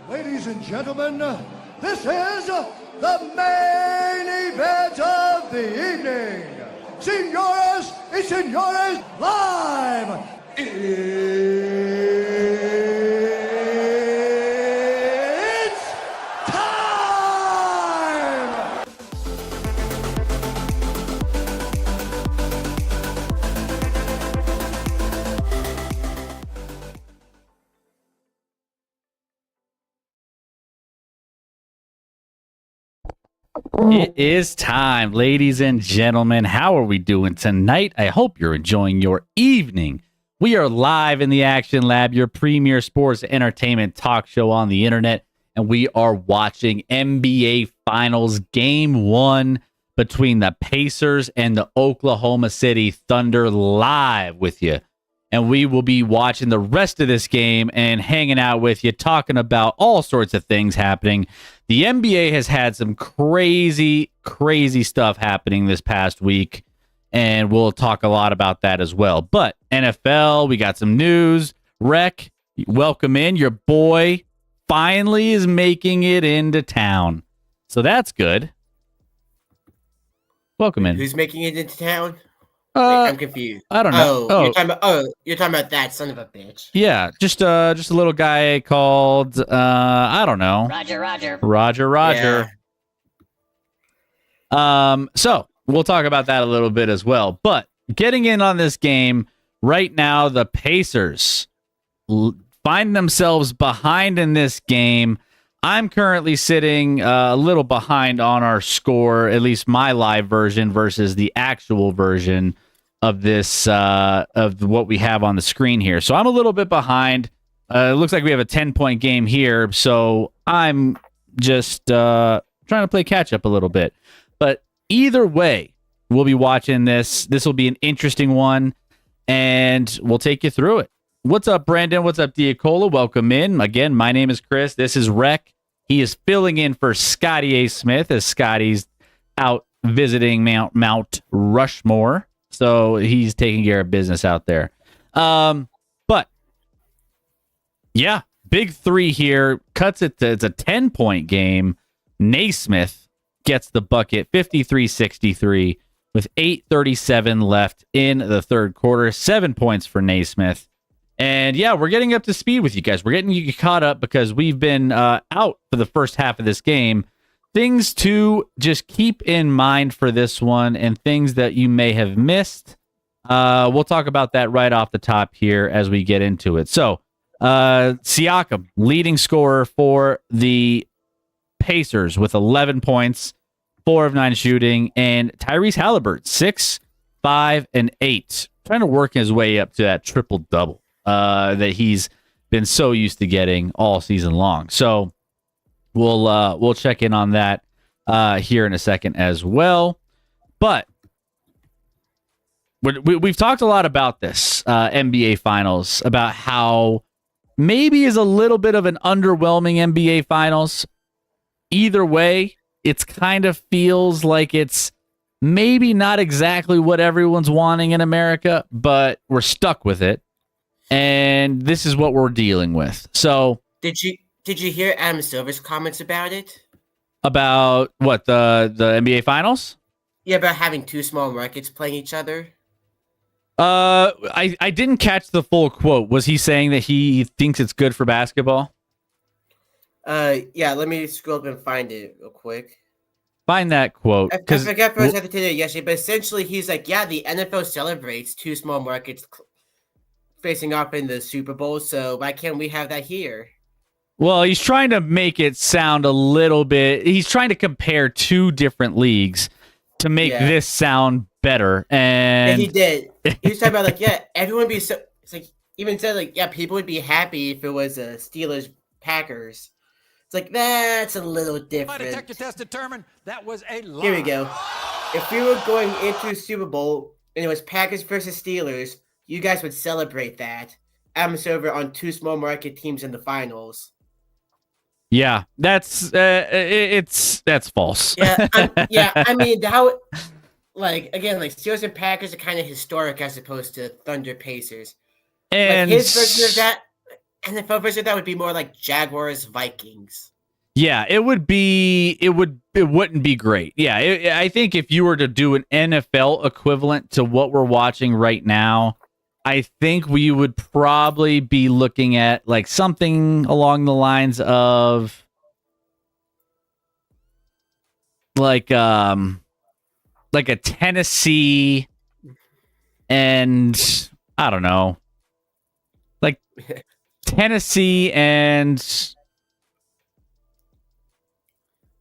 Ladies and gentlemen, this is the main event of the evening. Señoras y señores, live! It's time! It is time, ladies and gentlemen. How are we doing tonight? I hope you're enjoying your evening. We are live in the Action Lab, your premier sports entertainment talk show on the internet, and we are watching NBA Finals Game 1 between the Pacers and the Oklahoma City Thunder live with you. And we will be watching the rest of this game and hanging out with you, talking about all sorts of things happening. The NBA has had some crazy, crazy stuff happening this past week, and we'll talk a lot about that as well. But NFL, we got some news. Rec, welcome in. Your boy finally is making it into town. So that's good. Welcome in. Who's making it into town? Wait, I'm confused. I don't know. You're talking about that son of a bitch. Yeah, just a little guy called I don't know. Roger. Yeah. So we'll talk about that a little bit as well. But getting in on this game right now, the Pacers find themselves behind in this game. I'm currently sitting a little behind on our score, at least my live version versus the actual version of this, of what we have on the screen here. So I'm a little bit behind. It looks like we have a 10-point game here. So I'm just trying to play catch up a little bit. But either way, we'll be watching this. This will be an interesting one, and we'll take you through it. What's up, Brandon? What's up, Diacola? Welcome in. Again, my name is Chris. This is Rec. He is filling in for Scotty A. Smith as Scotty's out visiting Mount Rushmore. So he's taking care of business out there. But, yeah, big three here. Cuts it to it's a 10-point game. Naismith gets the bucket, 53-63, with 8:37 left in the third quarter. 7 points for Naismith. And yeah, we're getting up to speed with you guys. We're getting you caught up because we've been out for the first half of this game. Things to just keep in mind for this one and things that you may have missed. We'll talk about that right off the top here as we get into it. So, Siakam, leading scorer for the Pacers with 11 points, 4 of 9 shooting, and Tyrese Halliburton, 6, 5, and 8. Trying to work his way up to that triple-double that he's been so used to getting all season long. So we'll check in on that here in a second as well. But we've talked a lot about this NBA Finals, about how maybe is a little bit of an underwhelming NBA Finals. Either way, it's kind of feels like it's maybe not exactly what everyone's wanting in America, but we're stuck with it. And this is what we're dealing with. So Did you hear Adam Silver's comments about it? About what, the NBA Finals? Yeah, about having two small markets playing each other. I didn't catch the full quote. Was he saying that he thinks it's good for basketball? Yeah, let me scroll up and find it real quick. Find that quote. I forgot if I was at the today yesterday, but essentially he's like, yeah, the NFL celebrates two small markets facing off in the Super Bowl, so why can't we have that here? Well, he's trying to make it sound a little bit. He's trying to compare two different leagues to make this sound better. And he did. He was talking about like, yeah, everyone would be so. It's like even said like, yeah, people would be happy if it was a Steelers Packers. It's like that's a little different. My detector test determined that was a lie. Here we go. If we were going into Super Bowl and it was Packers versus Steelers, you guys would celebrate that. Adam Silver on two small market teams in the finals. Yeah, that's false. I mean, like again, like Steelers and Packers are kind of historic as opposed to Thunder Pacers. And like his version of that, NFL version of that would be more like Jaguars Vikings. Yeah, it wouldn't be great. Yeah, I think if you were to do an NFL equivalent to what we're watching right now, I think we would probably be looking at like something along the lines of like a Tennessee and I don't know. Like Tennessee and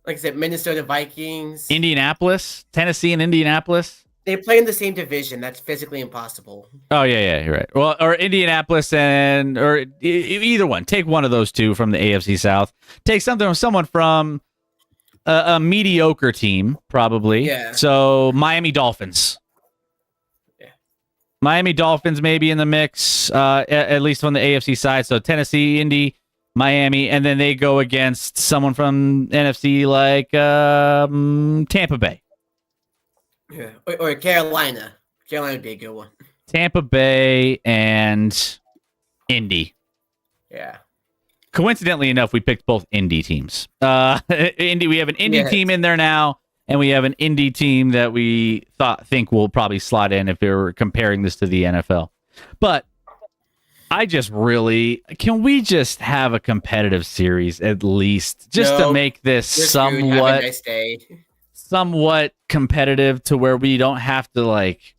like I said, Minnesota Vikings. Indianapolis, Tennessee and Indianapolis. They play in the same division. That's physically impossible. Oh, yeah, you're right. Well, or Indianapolis or either one. Take one of those two from the AFC South. Take someone from a mediocre team, probably. Yeah. So Miami Dolphins. Yeah. Miami Dolphins may be in the mix, at least on the AFC side. So Tennessee, Indy, Miami, and then they go against someone from NFC like Tampa Bay. Yeah, or Carolina. Carolina would be a good one. Tampa Bay and Indy. Yeah. Coincidentally enough, we picked both Indy teams. Indy, we have an Indy team in there now, and we have an Indy team that we think will probably slot in if we were comparing this to the NFL. But I just really can we just have a competitive series at least, just to make this somewhat competitive to where we don't have to like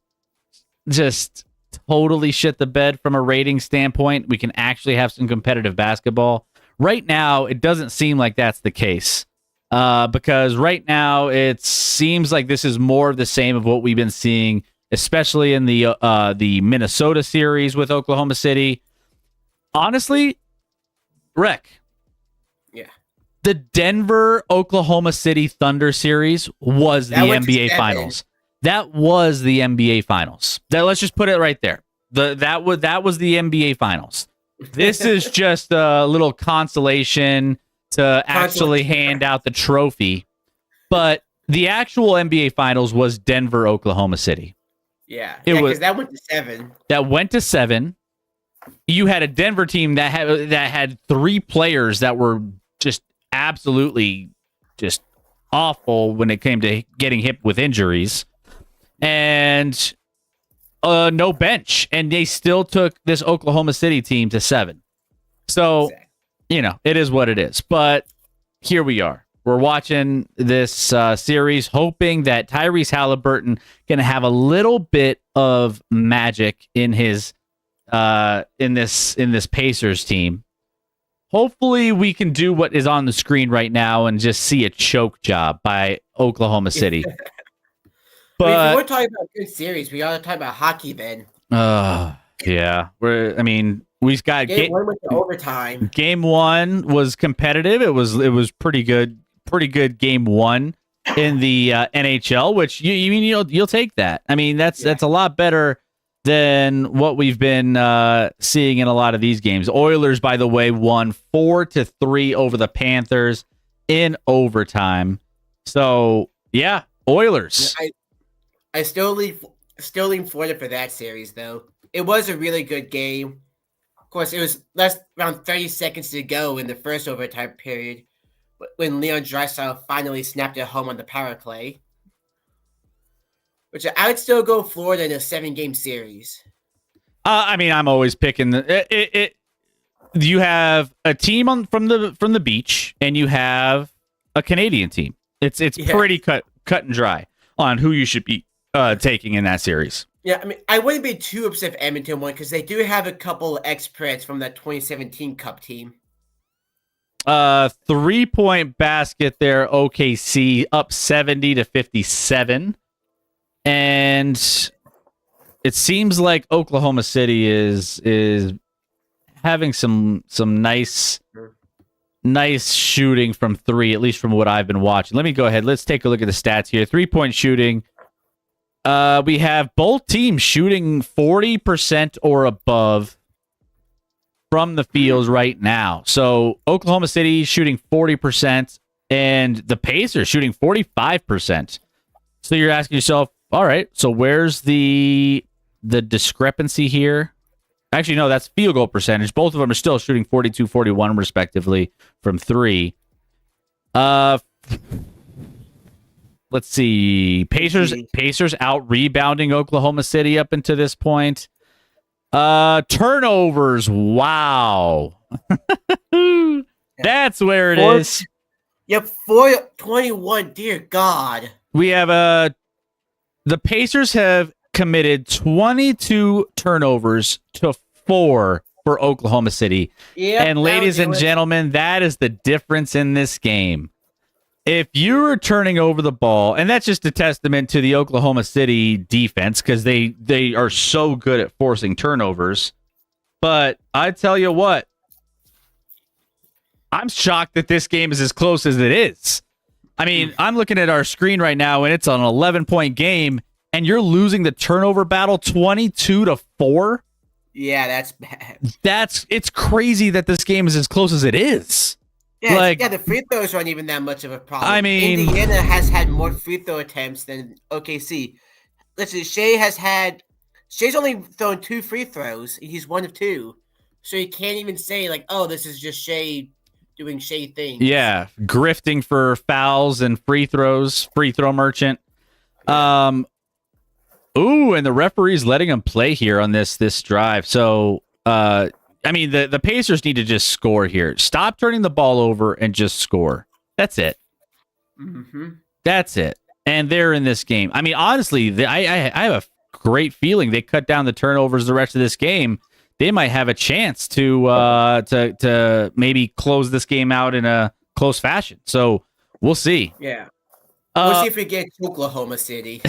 just totally shit the bed from a rating standpoint. We can actually have some competitive basketball. Right now, it doesn't seem like that's the case. Because right now it seems like this is more of the same of what we've been seeing, especially in the Minnesota series with Oklahoma City. Honestly, Rick. Yeah. The Denver Oklahoma City Thunder series was the NBA Finals. That was the NBA Finals. Let's just put it right there. That was the NBA Finals. This is just a little consolation to actually hand out the trophy. But the actual NBA Finals was Denver, Oklahoma City. Yeah, because that went to 7. That went to 7. You had a Denver team that had 3 players that were just absolutely just awful when it came to getting hit with injuries, and no bench, and they still took this Oklahoma City team to 7. So, exactly. It is what it is. But here we are. We're watching this series, hoping that Tyrese Halliburton can have a little bit of magic in his in this Pacers team. Hopefully, we can do what is on the screen right now and just see a choke job by Oklahoma City. But if we're talking about a good series, we ought to talk about hockey then. Yeah. We've got game 1 went to overtime. Game 1 was competitive. It was pretty good game 1 in the NHL, which you'll take that. That's a lot better than what we've been seeing in a lot of these games. Oilers, by the way, won 4-3 over the Panthers in overtime. So yeah, Oilers. I still lean Florida for that series, though. It was a really good game. Of course, it was around 30 seconds to go in the first overtime period when Leon Draisaitl finally snapped it home on the power play. Which I would still go Florida in a 7-game series. I'm always picking you have a team from the beach, and you have a Canadian team. It's pretty cut and dry on who you should be taking in that series. Yeah, I wouldn't be too upset if Edmonton won because they do have a couple expats from that 2017 Cup team. 3-point basket there, OKC up 70-57. And it seems like Oklahoma City is having some nice shooting from 3, at least from what I've been watching. Let me go ahead. Let's take a look at the stats here. 3-point shooting. We have both teams shooting 40% or above from the field right now. So Oklahoma City shooting 40% and the Pacers shooting 45%. So you're asking yourself, all right. So where's the discrepancy here? Actually, no, that's field goal percentage. Both of them are still shooting 42-41 respectively from 3. Let's see. Pacers out rebounding Oklahoma City up until this point. Turnovers. Wow. That's where it is. Yep, 421. Dear God. We have the Pacers have committed 22 turnovers to 4 for Oklahoma City. Yep, and ladies and gentlemen, that is the difference in this game. If you're turning over the ball, and that's just a testament to the Oklahoma City defense because they are so good at forcing turnovers. But I tell you what, I'm shocked that this game is as close as it is. I mean, I'm looking at our screen right now, and it's an 11-point game, and you're losing the turnover battle 22-4. Yeah, that's bad. It's crazy that this game is as close as it is. Yeah, the free throws aren't even that much of a problem. I mean, Indiana has had more free throw attempts than OKC. Listen, Shea's only thrown 2 free throws. He's 1 of 2. So you can't even say, like, oh, this is just Shea doing Shea things. Yeah, grifting for fouls and free throws, free throw merchant. And the referee's letting him play here on this drive. So, I mean, the Pacers need to just score here. Stop turning the ball over and just score. That's it. Mm-hmm. That's it. And they're in this game. I mean, honestly, I have a great feeling they cut down the turnovers the rest of this game. They might have a chance to maybe close this game out in a close fashion. So we'll see. Yeah. We'll see if we get Oklahoma City.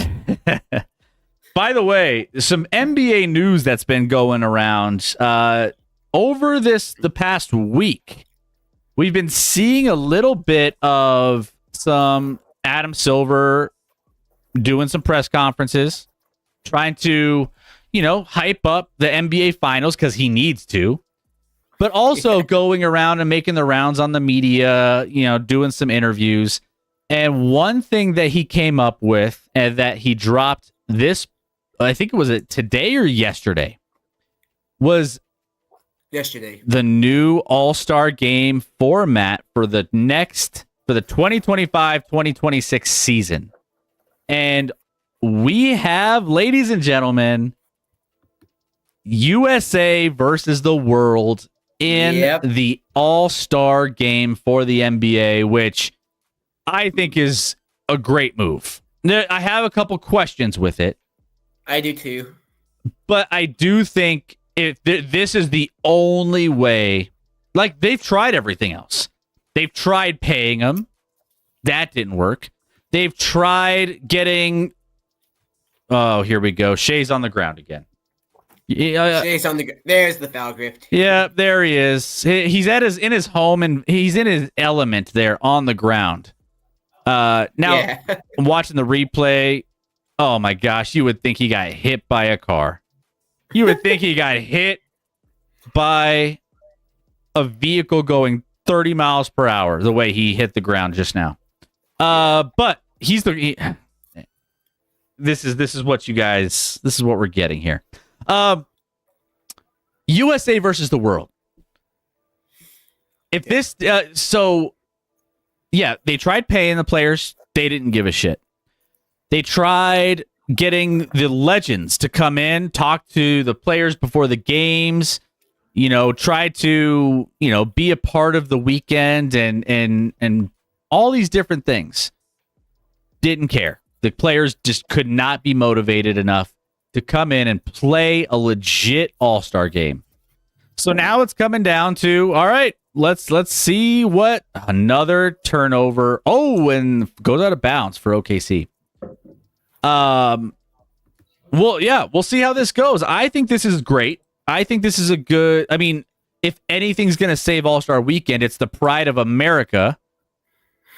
By the way, some NBA news that's been going around over the past week. We've been seeing a little bit of some Adam Silver doing some press conferences, trying to, hype up the NBA Finals because he needs to, but also going around and making the rounds on the media, doing some interviews. And one thing that he came up with and that he dropped this, I think it was today or yesterday, was yesterday the new All-Star Game format for the 2025-2026 season. And we have, ladies and gentlemen, USA versus the world in the All-Star Game for the NBA, which I think is a great move. I have a couple questions with it. I do too. But I do think this is the only way. Like, they've tried everything else. They've tried paying them. That didn't work. They've tried getting... Oh, here we go. Shea's on the ground again. Shea's on the... There's the foul grift. Yeah, there he is. He's in his home, and he's in his element there on the ground. Now, I'm watching the replay. Oh, my gosh. You would think he got hit by a car. You would think he got hit by a vehicle going 30 miles per hour the way he hit the ground just now. But this is what you guys, this is what we're getting here. USA versus the world. If this, they tried paying the players. They didn't give a shit. They tried getting the legends to come in, talk to the players before the games, try to, be a part of the weekend and all these different things. Didn't care. The players just could not be motivated enough to come in and play a legit all-star game. So now it's coming down to, all right, let's see what another turnover. Oh, and goes out of bounds for OKC. We'll see how this goes. I think this is great. I think this is if anything's going to save All-Star Weekend, it's the pride of America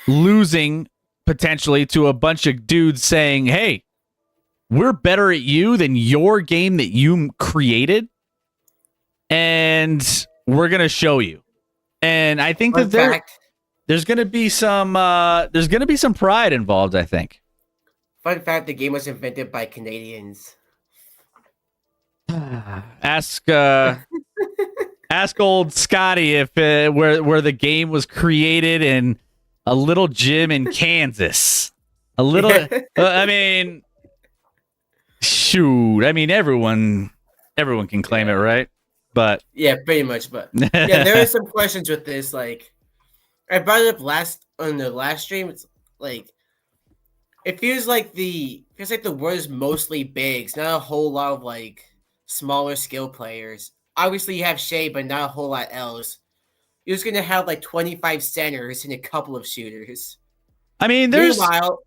losing potentially to a bunch of dudes saying, hey, we're better at you than your game that you created, and we're going to show you. And I think that there's going to be some pride involved, I think. Fun fact: the game was invented by Canadians. Ask old Scotty if where the game was created in a little gym in Kansas. A little. I mean, shoot. I mean, everyone can claim it, right? But yeah, pretty much. But yeah, there are some questions with this. Like, I brought it up on the last stream. It's like it feels like the world is mostly bigs, not a whole lot of like smaller skill players. Obviously, you have Shea, but not a whole lot else. You're just gonna have like 25 centers and a couple of shooters. I mean, meanwhile,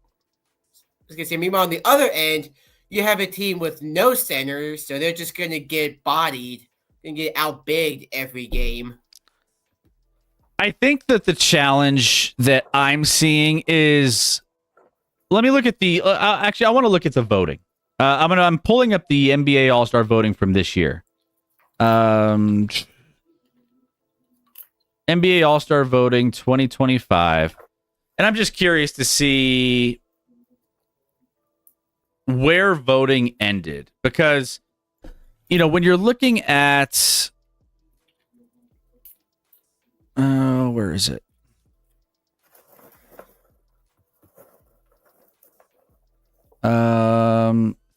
on the other end, you have a team with no centers, so they're just gonna get bodied and get outbigged every game. I think that the challenge that I'm seeing is, let me look at the. Actually, I want to look at the voting. I'm pulling up the NBA All-Star voting from this year. NBA All-Star voting 2025, and I'm just curious to see where voting ended, because when you're looking at where is it?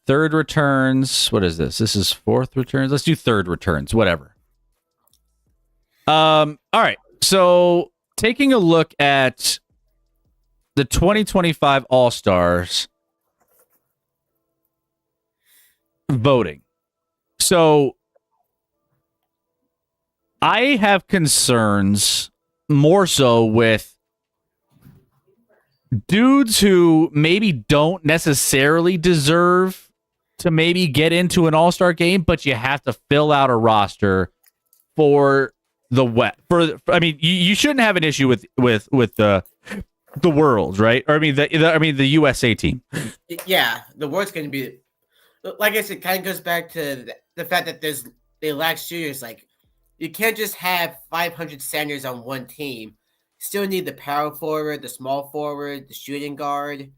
Third returns. What is this? This is fourth returns. Let's do third returns. Whatever. All right. So taking a look at the 2025 All-Stars voting. So I have concerns more so with dudes who maybe don't necessarily deserve to maybe get into an all-star game, but you have to fill out a roster for the I mean, you shouldn't have an issue with the world, right? Or I mean the USA team. Yeah, the world's going to be, like I said, kind of goes back to the fact that they lack shooters. Like, you can't just have 500 centers on one team. Still need the power forward, the small forward, the shooting guard.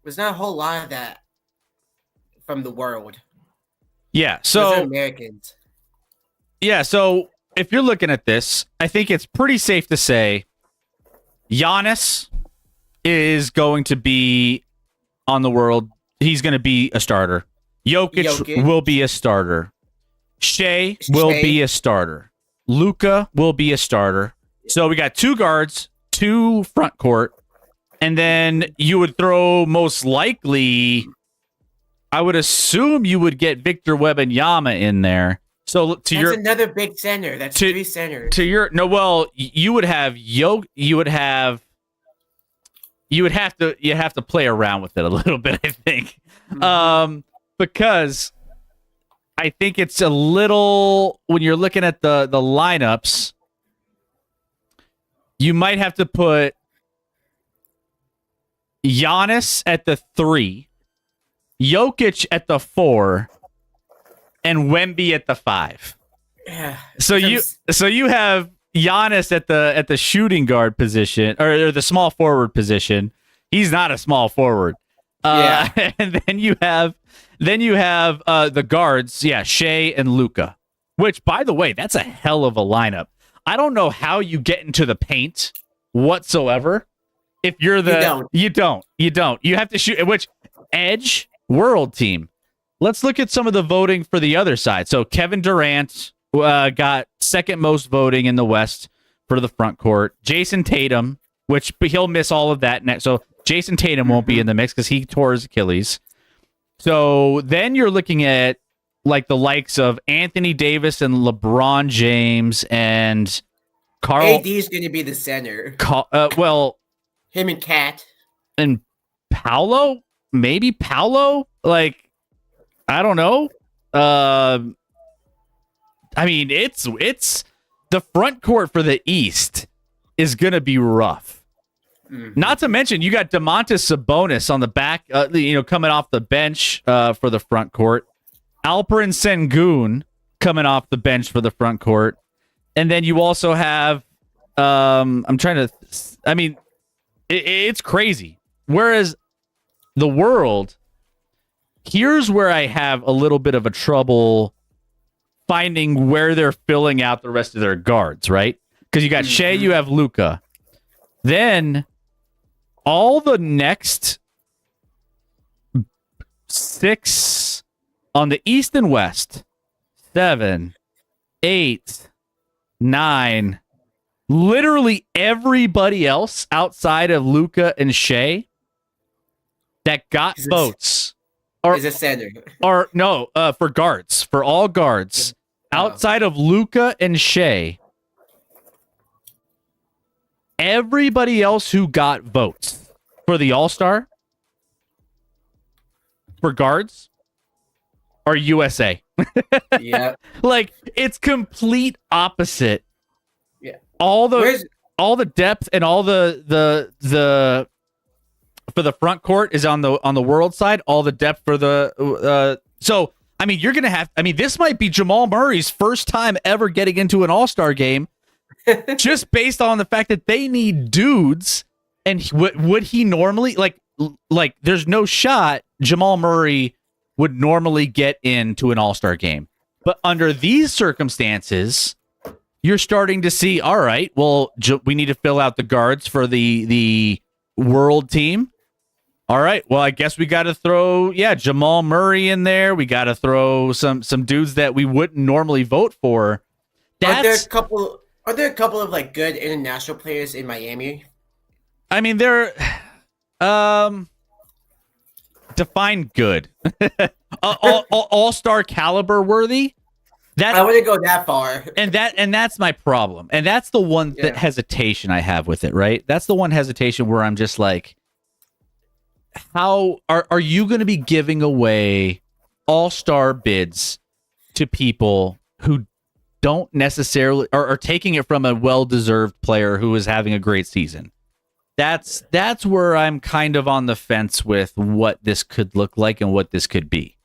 There's not a whole lot of that from the world. Yeah, so Americans. Yeah, so if you're looking at this, I think it's pretty safe to say Giannis is going to be on the world. He's going to be a starter. Jokic will be a starter. Shea will be a starter. Luka will be a starter. So we got 2 guards, 2 front court, and then you would throw most likely, I would assume you would get Victor Wembanyama in there. So that's another big center. That's 3 centers. You would have you have to play around with it a little bit, I think. Mm-hmm. Because I think it's a little, when you're looking at the lineups, you might have to put Giannis at the 3, Jokic at the 4, and Wemby at the 5. Yeah. So you have Giannis at the shooting guard position, or the small forward position. He's not a small forward. Yeah. And then you have the guards, Shea and Luka. Which, by the way, that's a hell of a lineup. I don't know how you get into the paint whatsoever. If you're you don't. You have to shoot. Which edge world team? Let's look at some of the voting for the other side. So Kevin Durant got second most voting in the West for the front court. Jason Tatum, which he'll miss all of that next. So Jason Tatum won't be in the mix because he tore his Achilles. So then you're looking at like the likes of Anthony Davis and LeBron James and Carl. AD is going to be the center. Him and Cat and Paolo, maybe Paolo. Like, I don't know. I mean, it's the front court for the East is going to be rough. Mm-hmm. Not to mention, you got Domantas Sabonis on the back, coming off the bench for the front court. Alperen Sengun coming off the bench for the front court. And then you also have, it's crazy. Whereas the world, here's where I have a little bit of a trouble finding where they're filling out the rest of their guards, right? Because you got Shea, you have Luka. Then all the next 6 on the East and West, 7, 8, 9, literally everybody else outside of Luka and Shea that got votes is a center. Or no, for guards, for all guards outside of Luka and Shea. Everybody else who got votes for the All-Star for guards are USA. Yeah. Like, it's complete opposite. Yeah. All the depth and all the for the front court is on the world side. All the depth for the so I mean, you're gonna have. I mean, this might be Jamal Murray's first time ever getting into an All-Star game, just based on the fact that they need dudes. And would he normally like? There's no shot Jamal Murray would normally get into an All-Star game, but under these circumstances, you're starting to see. All right, well, we need to fill out the guards for the world team. All right, well, I guess we got to throw, Jamal Murray in there. We got to throw some dudes that we wouldn't normally vote for. Are there a couple of like good international players in Miami? I mean, they're define good, all-star caliber worthy. I wouldn't go that far. And that's my problem. And that's the one hesitation I have with it, right? That's the one hesitation where I'm just like, how are you going to be giving away all-star bids to people who don't necessarily are taking it from a well-deserved player who is having a great season? That's where I'm kind of on the fence with what this could look like and what this could be.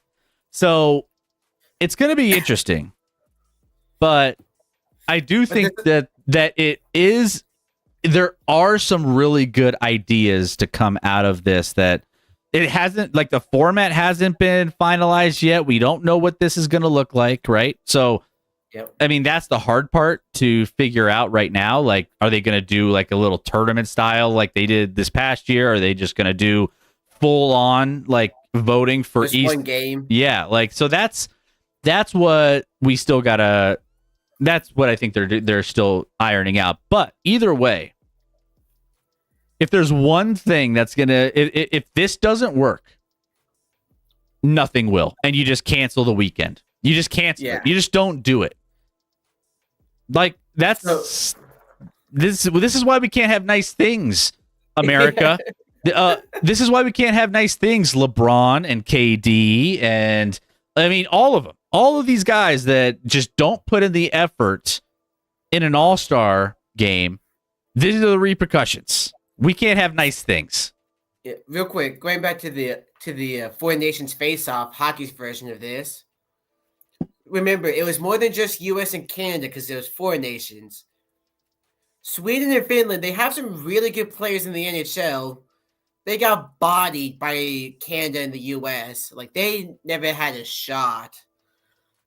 So it's going to be interesting. But I do think that it is. There are some really good ideas to come out of this. That it hasn't, like, the format hasn't been finalized yet. We don't know what this is going to look like, right? So, I mean, that's the hard part to figure out right now. Like, are they going to do like a little tournament style like they did this past year? Or are they just going to do full on like voting for just one game? Yeah, like, so that's what we still gotta. That's what I think they're still ironing out. But either way, if there's one thing that's gonna, if this doesn't work, nothing will, and you just cancel the weekend. You just cancel it. You just don't do it. Like, this is why we can't have nice things, America. This is why we can't have nice things, LeBron and KD, and I mean all of them. All of these guys that just don't put in the effort in an all-star game, these are the repercussions. We can't have nice things. Yeah, real quick, going back to the Four Nations face-off, hockey's version of this. Remember, it was more than just U.S. and Canada because there was 4 nations. Sweden and Finland, they have some really good players in the NHL. They got bodied by Canada and the U.S. Like, they never had a shot.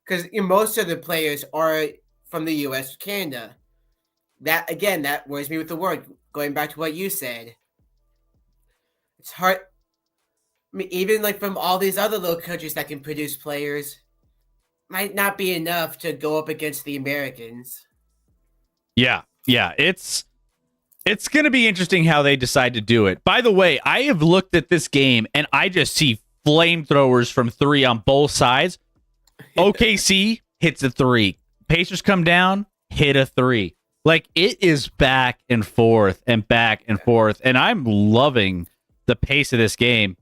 Because most of the players are from the U.S. or Canada. That, again, that worries me with the word. Going back to what you said. It's hard. I mean, even like from all these other little countries that can produce players, might not be enough to go up against the Americans. Yeah. It's going to be interesting how they decide to do it. By the way, I have looked at this game, and I just see flamethrowers from 3 on both sides. OKC hits a 3. Pacers come down, hit a 3. Like, it is back and forth and back and forth. And I'm loving the pace of this game.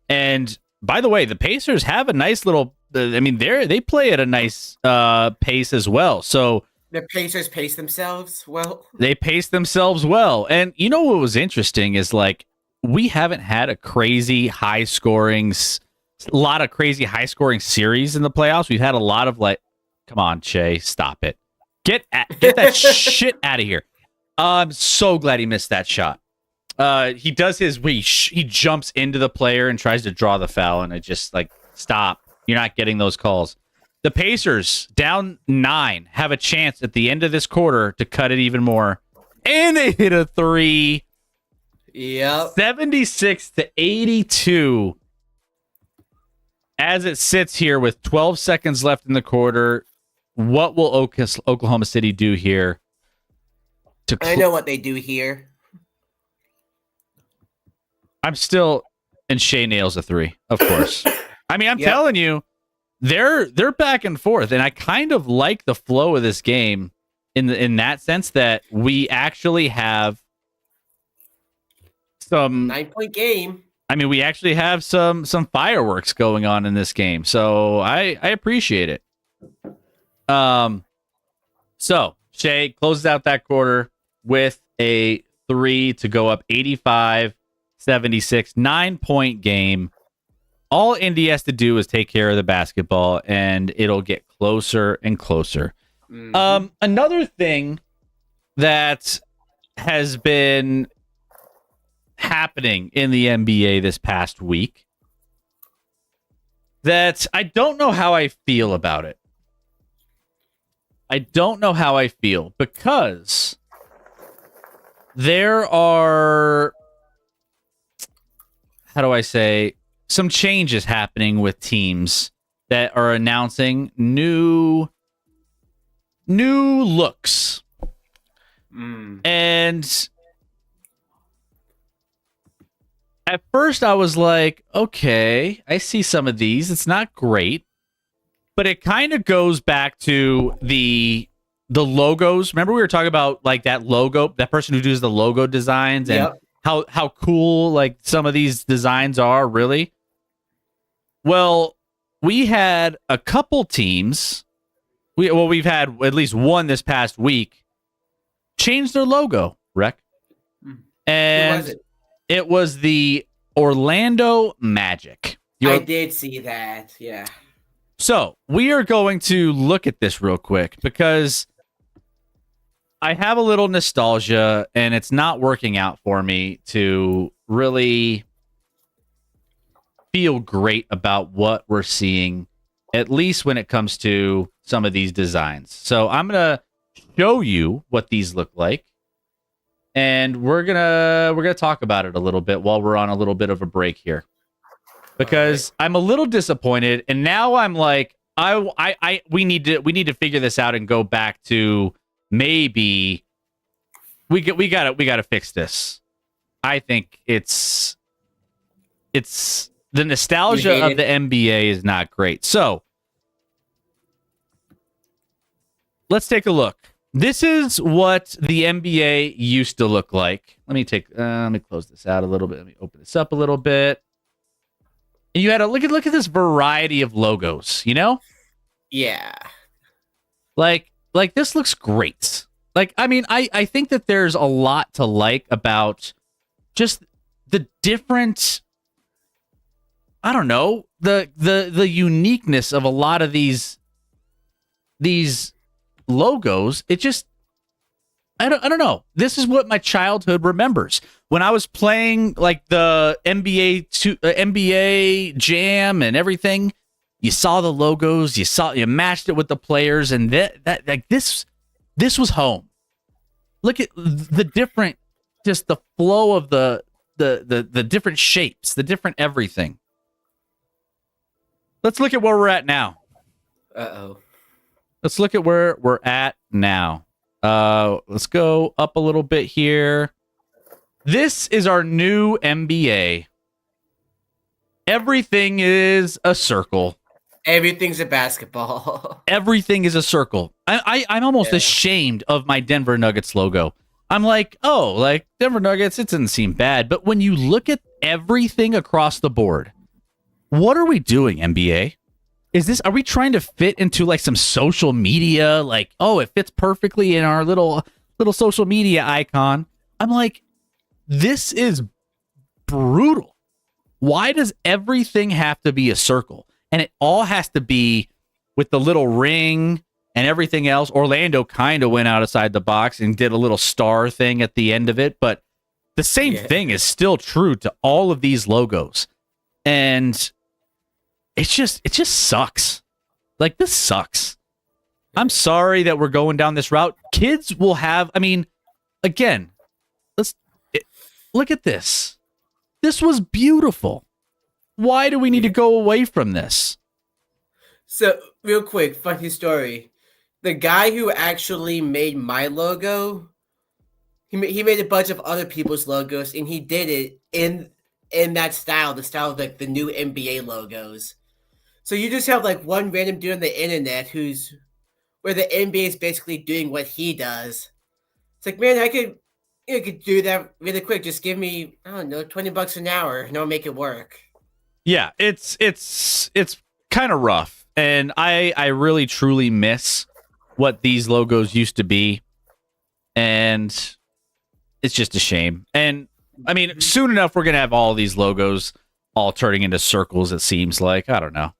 And by the way, the Pacers have a nice little, I mean, they play at a nice pace as well. So the Pacers pace themselves well. They pace themselves well. And you know what was interesting is, like, we haven't had a lot of crazy high scoring series in the playoffs. We've had a lot of, like, come on, Shea, stop it. Get that shit out of here. I'm so glad he missed that shot. He does his he jumps into the player and tries to draw the foul, and it just like stop. You're not getting those calls. The Pacers down 9 have a chance at the end of this quarter to cut it even more, and they hit a 3. Yep. 76-82. As it sits here with 12 seconds left in the quarter, what will Oklahoma City do here? I know what they do here. I'm still, and Shea nails a 3, of course. I mean, I'm telling you, they're back and forth, and I kind of like the flow of this game in that sense that we actually have some 9-point game. I mean, we actually have some fireworks going on in this game, so I appreciate it. So Shea closes out that quarter with a 3 to go up 85-76, 9-point game. All Indy has to do is take care of the basketball, and it'll get closer and closer. Mm-hmm. Another thing that has been happening in the NBA this past week that I don't know how I feel about it. I don't know how I feel because there are, how do I say, some changes happening with teams that are announcing new looks. And at first I was like, okay, I see some of these. It's not great. But it kind of goes back to the logos. Remember we were talking about like that logo, that person who does the logo designs and how cool like some of these designs are, really? Well, we had a couple teams. We've had at least one this past week change their logo, Rec. And Who was it? It was the Orlando Magic. I did see that, yeah. So we are going to look at this real quick because I have a little nostalgia and it's not working out for me to really feel great about what we're seeing, at least when it comes to some of these designs. So I'm going to show you what these look like. And we're gonna talk about it a little bit while we're on a little bit of a break here, because I'm a little disappointed, and now I'm like, we need to figure this out and go back to maybe we gotta fix this. I think it's the nostalgia of the NBA is not great. So let's take a look. This is what the NBA used to look like. Let me close this out a little bit. Let me open this up a little bit. And you had a look at this variety of logos, you know? Yeah. Like this looks great. Like, I mean, I think that there's a lot to like about just the different, I don't know, the uniqueness of a lot of these logos. It just, I don't know. This is what my childhood remembers. When I was playing like the NBA Jam and everything, you saw the logos, you matched it with the players, and that like this was home. Look at the different, just the flow of the different shapes, the different everything. Let's look at where we're at now. Uh-oh. Let's look at where we're at now. Let's go up a little bit here. This is our new NBA. Everything is a circle. Everything's a basketball. Everything is a circle. I'm almost ashamed of my Denver Nuggets logo. I'm like, oh, like Denver Nuggets, it doesn't seem bad. But when you look at everything across the board, what are we doing, NBA? Are we trying to fit into like some social media? Like, oh, it fits perfectly in our little social media icon. I'm like, this is brutal. Why does everything have to be a circle? And it all has to be with the little ring and everything else. Orlando kind of went outside the box and did a little star thing at the end of it. But the same thing is still true to all of these logos. And it just sucks. Like, this sucks. I'm sorry that we're going down this route. Kids will have, I mean, again, look at this. This was beautiful. Why do we need to go away from this? So, real quick, funny story. The guy who actually made my logo, he made a bunch of other people's logos, and he did it in that style, the style of like the new NBA logos. So you just have like one random dude on the internet where the NBA is basically doing what he does. It's like, man, I could do that really quick. Just give me, I don't know, $20 an hour, and I'll make it work. Yeah, it's kind of rough, and I really truly miss what these logos used to be, and it's just a shame. And I mean, soon enough, we're gonna have all these logos all turning into circles. It seems like, I don't know.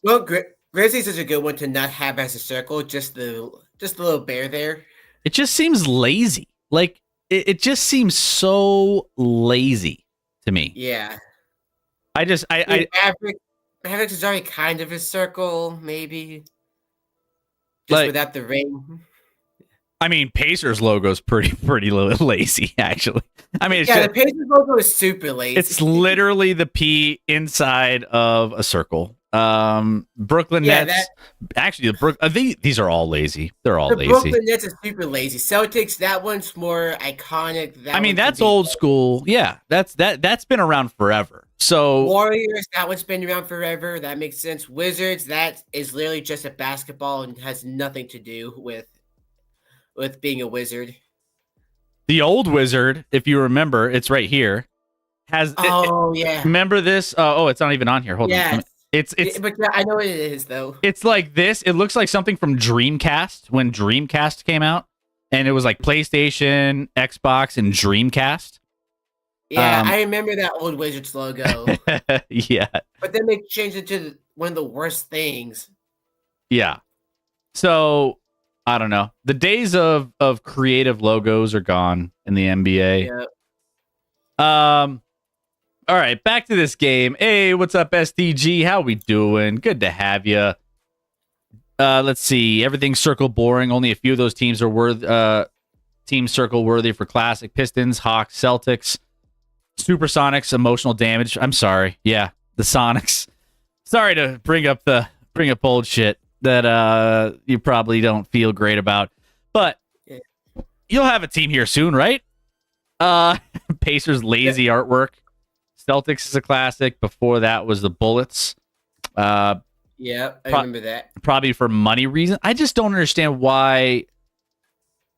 Well, Grizzlies is a good one to not have as a circle. Just the little bear there. It just seems lazy. Like it just seems so lazy to me. Yeah. Mavericks is already kind of a circle, maybe. Just like, without the ring. I mean, Pacers logo is pretty lazy, actually. I mean, the Pacers logo is super lazy. It's literally the P inside of a circle. Brooklyn Nets. These are all lazy. They're all lazy. Brooklyn Nets is super lazy. Celtics, that one's more iconic. That's old school. Yeah, that's been around forever. So Warriors, that one's been around forever. That makes sense. Wizards, that is literally just a basketball and has nothing to do with being a wizard. The old wizard, if you remember, it's right here. Yeah. Remember this? It's not even on here. Hold on. It's but I know what it is though. It's like this. It looks like something from Dreamcast when Dreamcast came out, and it was like PlayStation, Xbox, and Dreamcast. Yeah, I remember that old Wizards logo. Yeah. But then they changed it to one of the worst things. Yeah. So, I don't know. The days of creative logos are gone in the NBA. Yeah. All right, back to this game. Hey, what's up, SDG? How we doing? Good to have you. Let's see. Everything's circle boring. Only a few of those teams are team circle worthy for classic. Pistons, Hawks, Celtics, Supersonics, emotional damage. I'm sorry. Yeah, the Sonics. Sorry to bring up old shit that you probably don't feel great about, but you'll have a team here soon, right? Pacers lazy artwork. Celtics is a classic. Before that was the Bullets. I remember that. Probably for money reason. I just don't understand why.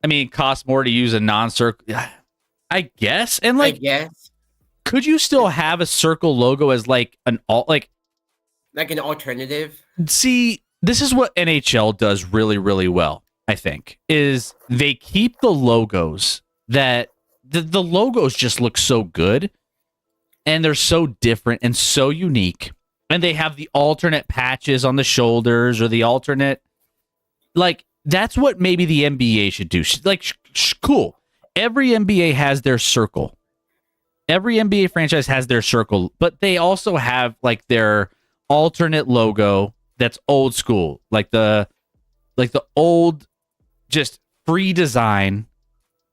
I mean, it costs more to use a non-circle. I guess. And could you still have a circle logo as like an alternative? See, this is what NHL does really, really well, I think, is they keep the logos that the logos just look so good and they're so different and so unique. And they have the alternate patches on the shoulders or the alternate, like, that's what maybe the NBA should do. Like, cool. Every NBA has their circle. Every NBA franchise has their circle, but they also have like their alternate logo that's old school, like the old, just free design.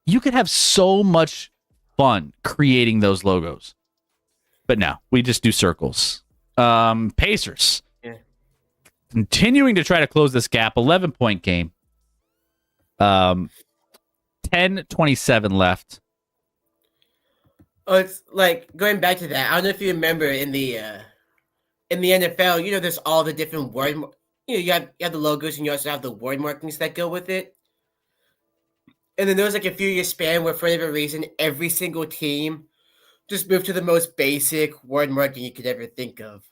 You could have so much fun creating those logos, but no, we just do circles. Pacers continuing to try to close this gap. 11-point game. 10:27 left. Oh, it's like going back to that. I don't know if you remember in the NFL, there's all the different word. You have the logos and you also have the word markings that go with it. And then there was like a few years span where, for whatever reason, every single team just moved to the most basic word marking you could ever think of.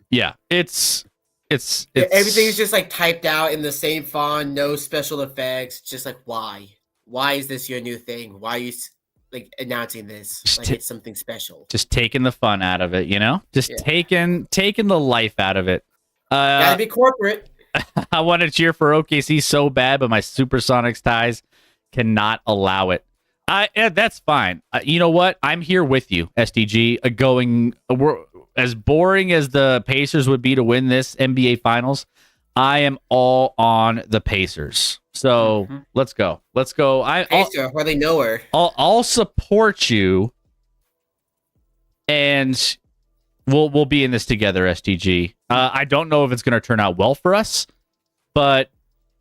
Yeah, it's everything is just like typed out in the same font, no special effects. Just like, why? Why is this your new thing? Why are you like announcing this it's something special? Just taking the fun out of it, taking the life out of it. Gotta be corporate. I want to cheer for OKC so bad, but my Supersonics ties cannot allow it. That's fine. You know what? I'm here with you, SDG. As boring as the Pacers would be to win this NBA Finals, I am all on the Pacers. So let's go. Let's go. Pacer, where they know her. I'll support you, and we'll be in this together, SDG. I don't know if it's going to turn out well for us, but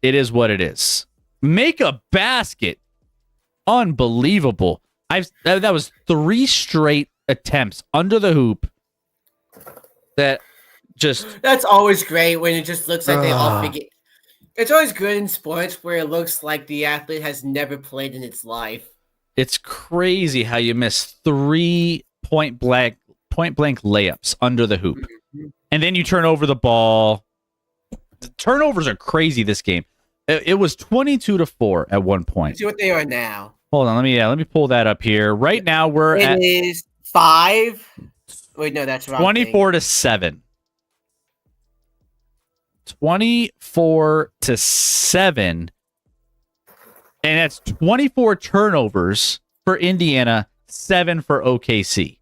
it is what it is. Make a basket. Unbelievable. That was 3 straight attempts under the hoop. That's always great when it just looks like they all figure. It's always good in sports where it looks like the athlete has never played in its life. It's crazy how you miss 3 point blank layups under the hoop. And then you turn over the ball. The turnovers are crazy this game. It was 22-4 at one point. See what they are now. Hold on, let me pull that up here. Right now it is 5. Wait, no, that's wrong. 24-7. 24-7. And that's 24 turnovers for Indiana, 7 for OKC.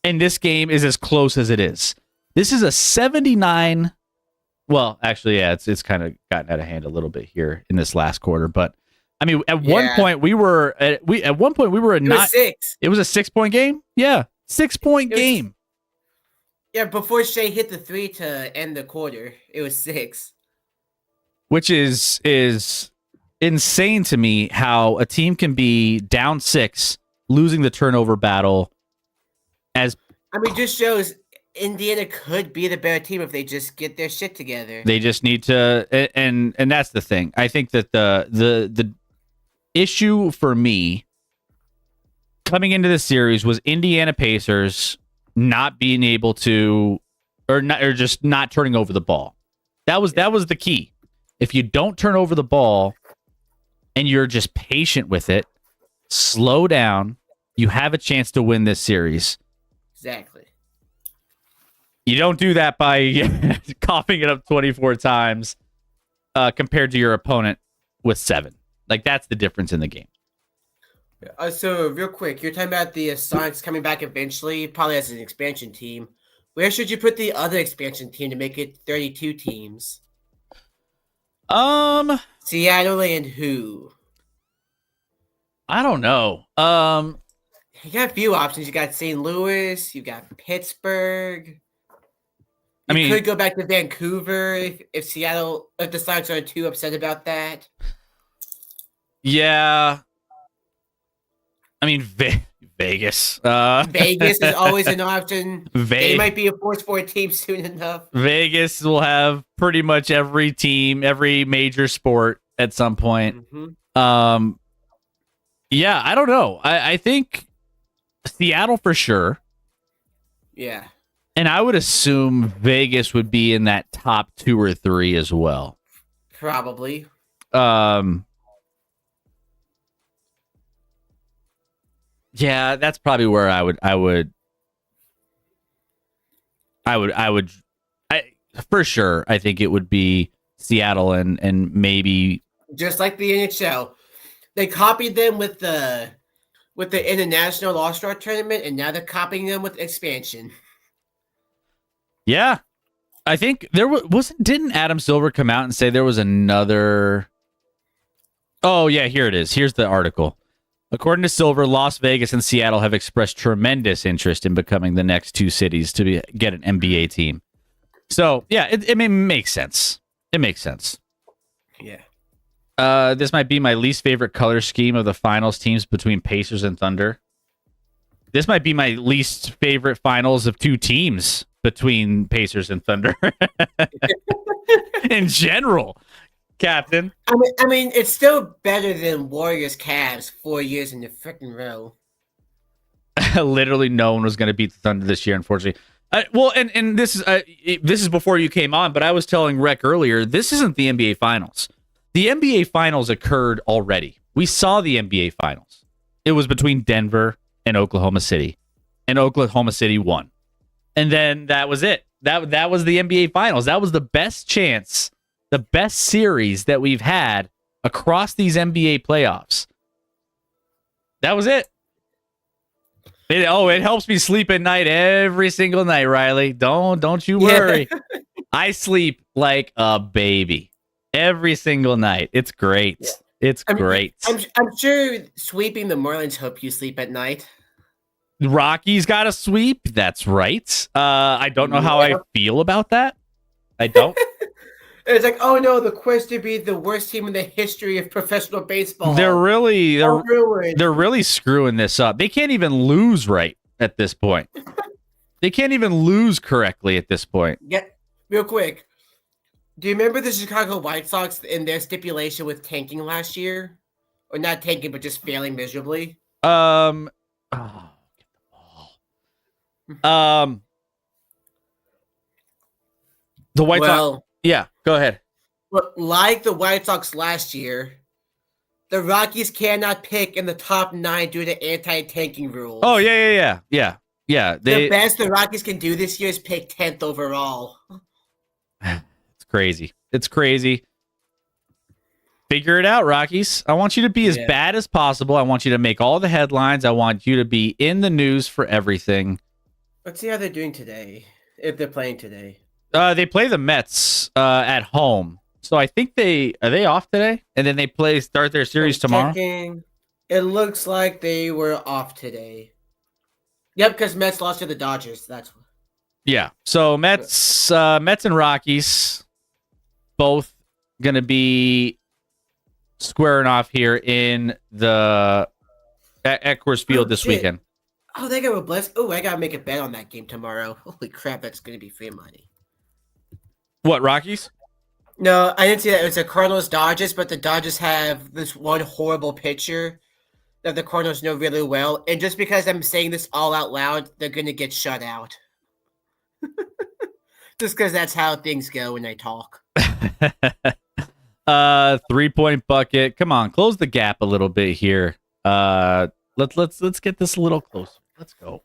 And this game is as close as it is. This is a 79. Well, actually, yeah, it's kind of gotten out of hand a little bit here in this last quarter, but I mean, at one point we were a not. 6. It was a 6-point game. Yeah, 6-point game. Yeah, before Shea hit the 3 to end the quarter, it was 6. Which is insane to me how a team can be down 6, losing the turnover battle. Just shows Indiana could be the better team if they just get their shit together. They just need to, and that's the thing. I think that the issue for me coming into this series was Indiana Pacers not being able to, or just not turning over the ball. That was the key. If you don't turn over the ball and you're just patient with it, slow down, you have a chance to win this series. Exactly. You don't do that by coughing it up 24 times compared to your opponent with 7. Like, that's the difference in the game. So, real quick, you're talking about the Sonics coming back eventually, probably as an expansion team. Where should you put the other expansion team to make it 32 teams? Seattle and who? I don't know. You got a few options. You got St. Louis. You got Pittsburgh. You could go back to Vancouver if Seattle, if the Sonics aren't too upset about that. Yeah. Vegas. Vegas is always an option. They might be a 4-sport team soon enough. Vegas will have pretty much every team, every major sport at some point. Yeah, I don't know. I think Seattle for sure. Yeah. And I would assume Vegas would be in that top 2 or 3 as well. Probably. Yeah, that's probably where I for sure. I think it would be Seattle and maybe just like the NHL. They copied them with the international All-Star tournament, and now they're copying them with expansion. Yeah, I think there didn't Adam Silver come out and say there was another? Oh yeah, here it is. Here's the article. According to Silver, Las Vegas and Seattle have expressed tremendous interest in becoming the next 2 cities to get an NBA team. So yeah, it makes sense. It makes sense. Yeah. This might be my least favorite color scheme of the finals teams between Pacers and Thunder. This might be my least favorite finals of 2 teams between Pacers and Thunder. In general, Captain. I mean, it's still better than Warriors Cavs 4 years in the freaking row. Literally, no one was going to beat the Thunder this year, unfortunately. And this is before you came on, but I was telling Rec earlier, this isn't the NBA Finals. The NBA Finals occurred already. We saw the NBA Finals. It was between Denver and Oklahoma City, and Oklahoma City won. And then that was it. That was the NBA Finals. That was the best chance, the best series that we've had across these NBA playoffs. That was it. It helps me sleep at night every single night, Riley. Don't you worry. Yeah. I sleep like a baby every single night. It's great. Yeah. It's great. I'm sure sweeping the Marlins help you sleep at night. Rockies got a sweep. That's right. I don't know how I feel about that. I don't. It's like, oh no, the Quest to be the worst team in the history of professional baseball. They're really ruined. really screwing this up. They can't even lose right at this point. They can't even lose correctly at this point. Yeah, real quick. Do you remember the Chicago White Sox in their stipulation with tanking last year? Or not tanking, but just failing miserably? Oh, get the ball. The White Sox. Yeah, go ahead. But like the White Sox last year, the Rockies cannot pick in the top 9 due to anti-tanking rules. Oh, yeah. The best the Rockies can do this year is pick 10th overall. It's crazy. Figure it out, Rockies. I want you to be as bad as possible. I want you to make all the headlines. I want you to be in the news for everything. Let's see how they're doing today, if they're playing today. They play the Mets at home. So I think are they off today? And then they start their series tomorrow? It looks like they were off today. Yep, because Mets lost to the Dodgers. Yeah. So Mets and Rockies both going to be squaring off here in the at Coors Field this weekend. Oh, they got a bless. Oh, I got to make a bet on that game tomorrow. Holy crap, that's going to be free money. What, Rockies? No, I didn't see that. It was the Cardinals Dodgers, but the Dodgers have this one horrible pitcher that the Cardinals know really well. And just because I'm saying this all out loud, they're going to get shut out. Just because that's how things go when I talk. 3-point bucket. Come on, close the gap a little bit here. Let's get this a little closer. Let's go.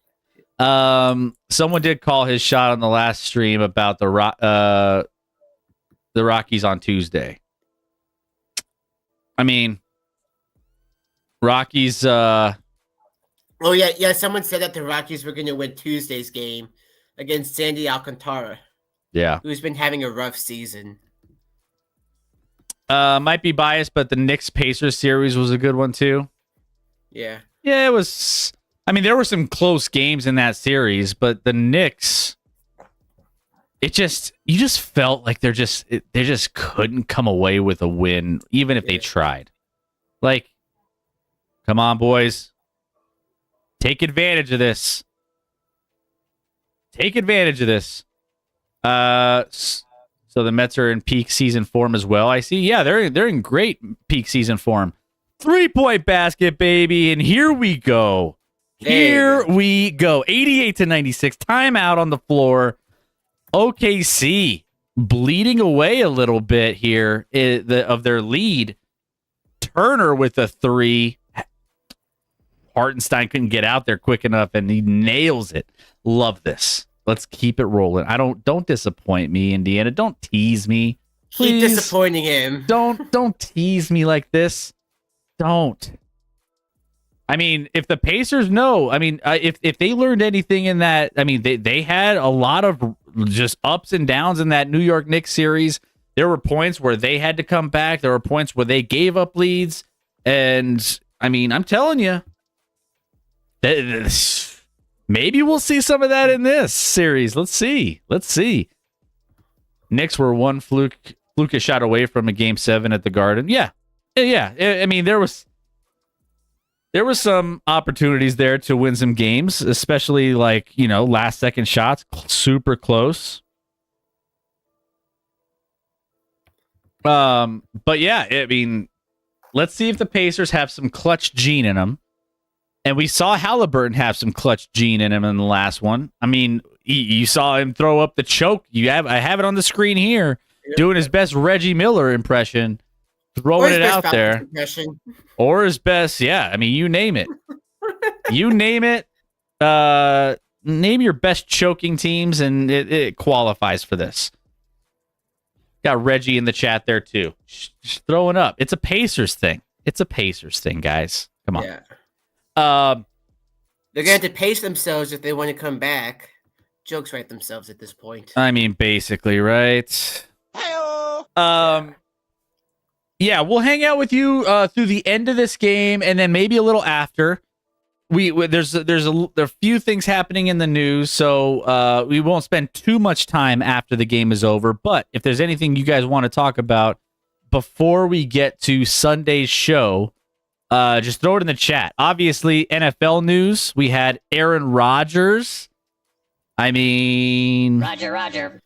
Someone did call his shot on the last stream about the Rockies on Tuesday. I mean, Rockies. Oh yeah. Someone said that the Rockies were going to win Tuesday's game against Sandy Alcantara. Yeah, who's been having a rough season. Might be biased, but the Knicks Pacers series was a good one too. Yeah, it was. I mean, there were some close games in that series, but the Knicks, you just felt like they just couldn't come away with a win, even if they tried. Like, come on, boys, take advantage of this. Take advantage of this. So the Mets are in peak season form as well. I see. Yeah, they're in great peak season form. 3-point basket, baby, and here we go. Here we go. 88-96. Timeout on the floor. OKC bleeding away a little bit here of their lead. Turner with a 3. Hartenstein couldn't get out there quick enough, and he nails it. Love this. Let's keep it rolling. Don't disappoint me, Indiana. Don't tease me. Please. Keep disappointing him. Don't tease me like this. Don't. I mean, if the Pacers know, I mean, if they learned anything in that, I mean, they had a lot of just ups and downs in that New York Knicks series. There were points where they had to come back. There were points where they gave up leads. And, I mean, I'm telling you, maybe we'll see some of that in this series. Let's see. Knicks were one flukish shot away from a Game 7 at the Garden. Yeah. I mean, there was some opportunities there to win some games, especially like, last second shots, super close. But yeah, I mean, let's see if the Pacers have some clutch gene in them. And we saw Halliburton have some clutch gene in him in the last one. I mean, you saw him throw up the choke. I have it on the screen here, doing his best Reggie Miller impression, throwing it out there. Or his best, yeah. I mean, you name it. You name it. Name your best choking teams, and it qualifies for this. Got Reggie in the chat there, too. Just throwing up. It's a Pacers thing. It's a Pacers thing, guys. Come on. Yeah. They're going to have to pace themselves if they want to come back. Jokes write themselves at this point. I mean, basically, right? Yeah, we'll hang out with you through the end of this game, and then maybe a little after. There's a few things happening in the news, so we won't spend too much time after the game is over. But if there's anything you guys want to talk about before we get to Sunday's show, just throw it in the chat. Obviously, NFL news. We had Aaron Rodgers. I mean, Roger.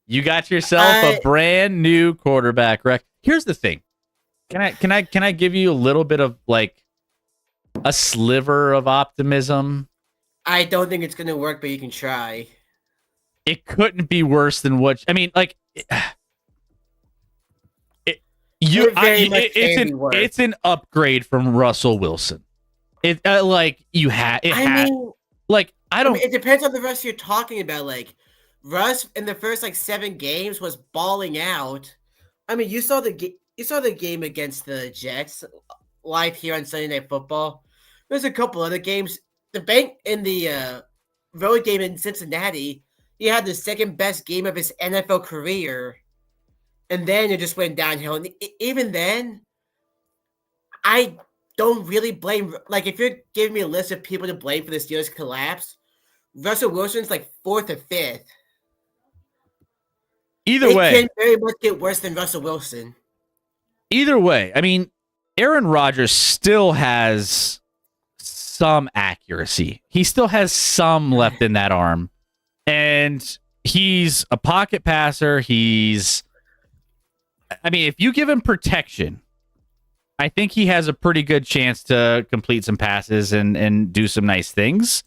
You got yourself a brand new quarterback, Rick. Here's the thing. Can I give you a little bit of like a sliver of optimism? I don't think it's gonna work, but you can try. It couldn't be worse than what I mean. Like, it's an upgrade from Russell Wilson. It it depends on the Russ you're talking about. Like, Russ in the first 7 games was balling out. I mean, you saw the game against the Jets live here on Sunday Night Football. There's a couple other games. The bank in the road game in Cincinnati, he had the second best game of his NFL career, and then it just went downhill. And even then, I don't really blame. Like, if you're giving me a list of people to blame for the Steelers' collapse, Russell Wilson's 4th or 5th. Either way, it can very much get worse than Russell Wilson. Either way, I mean, Aaron Rodgers still has some accuracy. He still has some left in that arm. And he's a pocket passer. If you give him protection, I think he has a pretty good chance to complete some passes and do some nice things.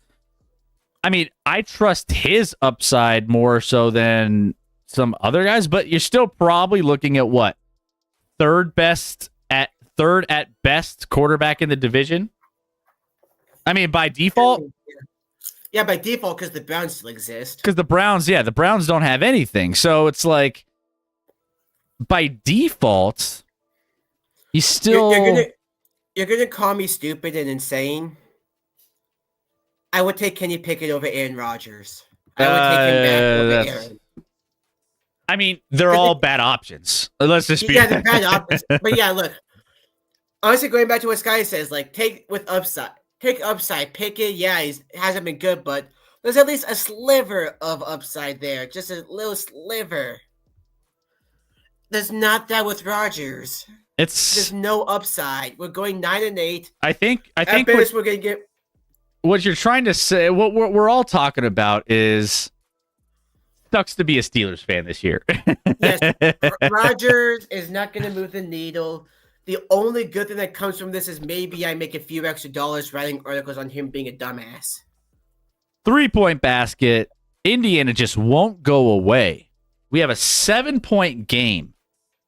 I mean, I trust his upside more so than some other guys, but you're still probably looking at what? Third at best quarterback in the division. I mean, by default. Yeah, by default, because the Browns still exist. Because the Browns don't have anything. So it's like, by default, he's still. You're gonna call me stupid and insane. I would take Kenny Pickett over Aaron Rodgers. I would take him back over Aaron. I mean, they're all bad options. Let's just be. Yeah, they're bad options. But yeah, look. Honestly, going back to what Sky says, take upside. Pickett, yeah, he hasn't been good, but there's at least a sliver of upside there. Just a little sliver. There's not that with Rodgers. There's no upside. We're going 9-8. I think we're gonna get. What you're trying to say, what we're all talking about is. Sucks to be a Steelers fan this year. Yes, Rodgers is not going to move the needle. The only good thing that comes from this is maybe I make a few extra dollars writing articles on him being a dumbass. 3-point basket. Indiana just won't go away. We have a 7-point game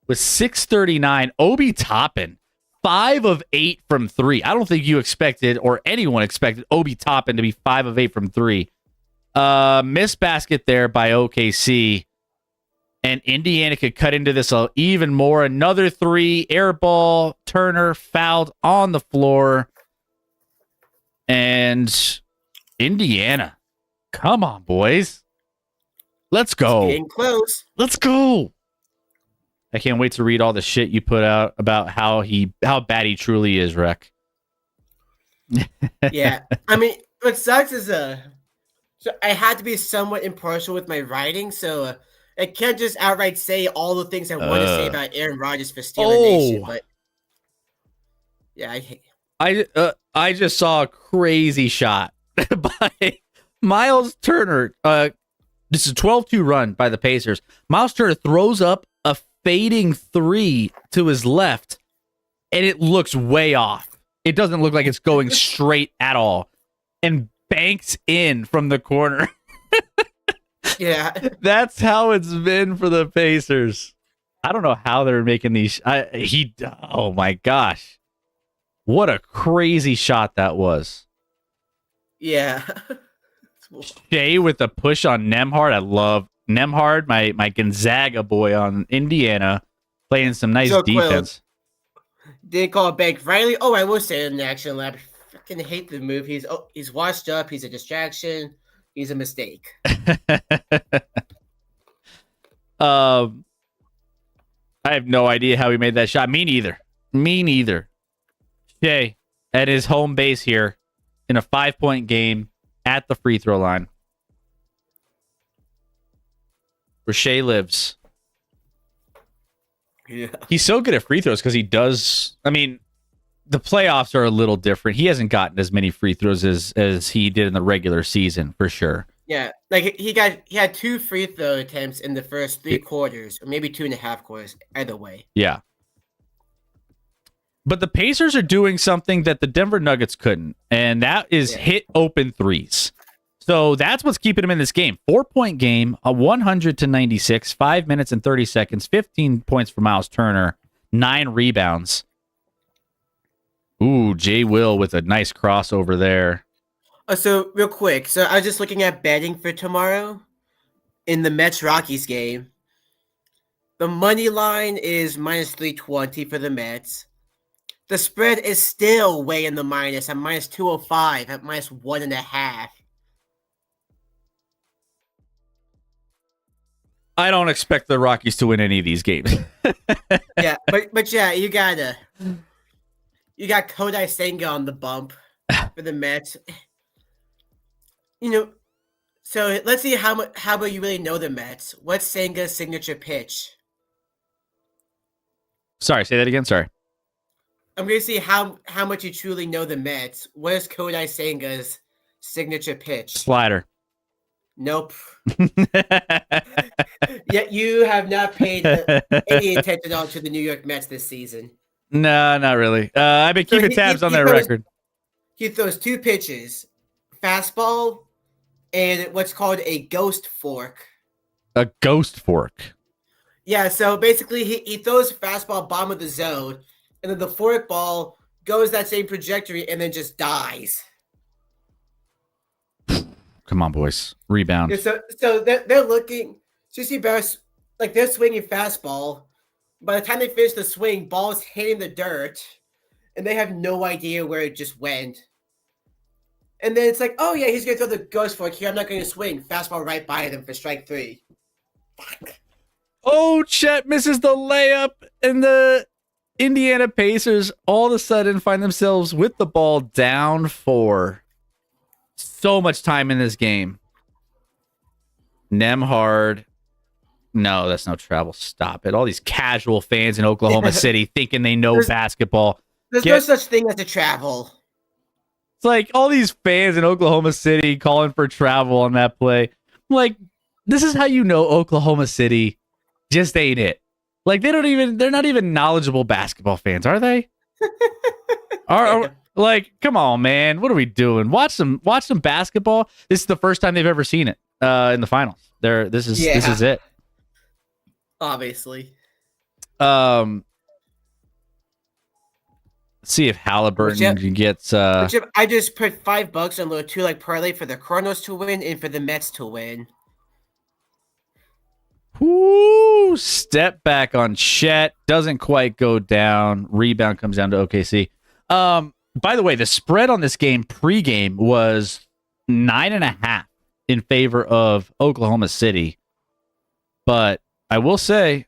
with 6:39. Obi Toppin, 5 of 8 from 3. I don't think you expected, or anyone expected, Obi Toppin to be 5 of 8 from 3. Missed basket there by OKC. And Indiana could cut into this even more. Another 3, air ball. Turner fouled on the floor. And Indiana, come on, boys. Let's go. It's getting close. Let's go. I can't wait to read all the shit you put out about how bad he truly is, Rec. Yeah. I mean, what sucks is so I had to be somewhat impartial with my writing, so I can't just outright say all the things I want to say about Aaron Rodgers for Steeler Nation. But yeah, I just saw a crazy shot by Miles Turner. This is a 12-2 run by the Pacers. Miles Turner throws up a fading 3 to his left, and it looks way off. It doesn't look like it's going straight at all. And banks in from the corner. Yeah. That's how it's been for the Pacers. I don't know how they're making these. Oh my gosh. What a crazy shot that was. Yeah. Shea with the push on Nembhard. I love Nembhard, my Gonzaga boy on Indiana, playing some nice defense. Didn't call it back. Riley, I will say in the ActionLab, fucking hate the move. He's washed up. He's a distraction. He's a mistake. I have no idea how he made that shot. Me neither. Me neither. Shea at his home base here in a 5-point game at the free throw line, where Shea lives. Yeah. He's so good at free throws because he does. I mean, the playoffs are a little different. He hasn't gotten as many free throws as he did in the regular season, for sure. Yeah, like he had 2 free throw attempts in the first 3 quarters, or maybe 2.5 quarters. Either way. Yeah. But the Pacers are doing something that the Denver Nuggets couldn't, and that is hit open threes. So that's what's keeping him in this game. 4-point game, a 100-96, 5 minutes and 30 seconds, 15 points for Miles Turner, 9 rebounds. Ooh, Jay Will with a nice crossover there. So real quick, so I was just looking at betting for tomorrow in the Mets-Rockies game. The money line is minus 320 for the Mets. The spread is still way in the minus at minus 205 at minus 1.5. I don't expect the Rockies to win any of these games. Yeah, but yeah, you got Kodai Senga on the bump for the Mets. You know, so let's see how about you really know the Mets. What's Senga's signature pitch? Sorry, say that again. Sorry. I'm going to see how much you truly know the Mets. What is Kodai Senga's signature pitch? Slider. Nope. Yet you have not paid any attention on to the New York Mets this season. No, not really. I've been keeping tabs on their record. He throws 2 pitches, fastball, and what's called a ghost fork. A ghost fork. Yeah, so basically he throws fastball bottom of the zone, and then the fork ball goes that same trajectory and then just dies. Come on, boys. Rebound. Yeah, so they're looking. CC Barris, like they're swinging fastball. By the time they finish the swing, ball's hitting the dirt, and they have no idea where it just went. And then it's like, oh yeah, he's gonna throw the ghost fork here. I'm not gonna swing. Fastball right by them for strike 3. Fuck. Oh, Chet misses the layup, and the Indiana Pacers all of a sudden find themselves with the ball down 4. So much time in this game. Nemhard. No, that's no travel. Stop it. All these casual fans in Oklahoma City thinking they know basketball. There's no such thing as a travel. It's like all these fans in Oklahoma City calling for travel on that play. I'm like, this is how you know Oklahoma City just ain't it. Like they're not even knowledgeable basketball fans, are they? Like, come on, man. What are we doing? Watch some basketball. This is the first time they've ever seen it in the finals. This is it. Obviously. Let's see if Halliburton gets. I just put $5 on the 2-leg parlay for the Cardinals to win and for the Mets to win. Whoo! Step back on Chet. Doesn't quite go down. Rebound comes down to OKC. By the way, the spread on this game pregame was 9.5 in favor of Oklahoma City. But I will say,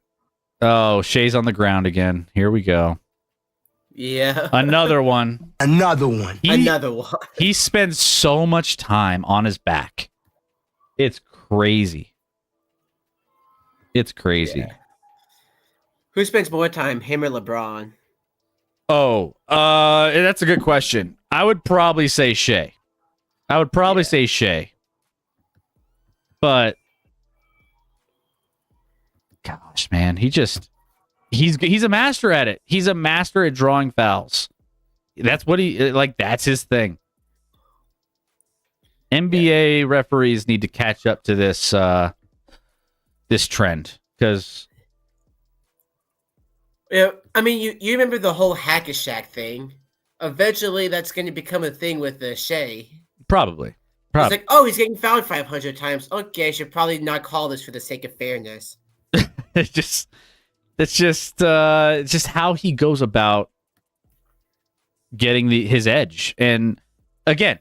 Shea's on the ground again. Here we go. Yeah. Another one. Another one. He spends so much time on his back. It's crazy. It's crazy. Yeah. Who spends more time, him or LeBron? Oh, that's a good question. I would probably say Shea. Say Shea. But gosh, man, he's a master at it. He's a master at drawing fouls. That's what that's his thing. NBA referees need to catch up to this this trend because yeah, I mean you remember the whole Hack-a-Shack thing. Eventually that's going to become a thing with Shea. Probably. It's like, oh, he's getting fouled 500 times. Okay, I should probably not call this for the sake of fairness. It's just how he goes about getting his edge. And again,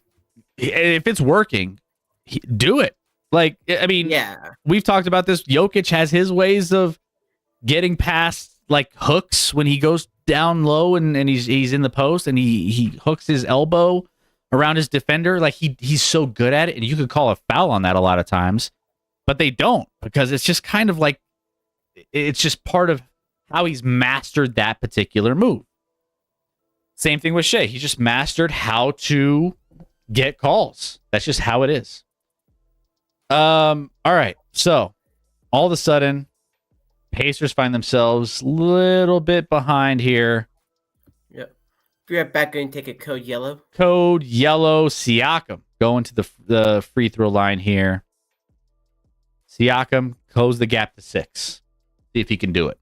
if it's working, do it. Like, I mean, we've talked about this. Jokic has his ways of getting past like hooks when he goes down low and he's in the post and he hooks his elbow around his defender. Like he's so good at it, and you could call a foul on that a lot of times, but they don't, because it's just kind of like it's just part of how he's mastered that particular move. Same thing with Shea. He just mastered how to get calls. That's just how it is. All right. So all of a sudden, Pacers find themselves a little bit behind here. Yep. Be right back and take a code yellow. Code yellow. Siakam going to the free throw line here. Siakam close the gap to 6. See if he can do it.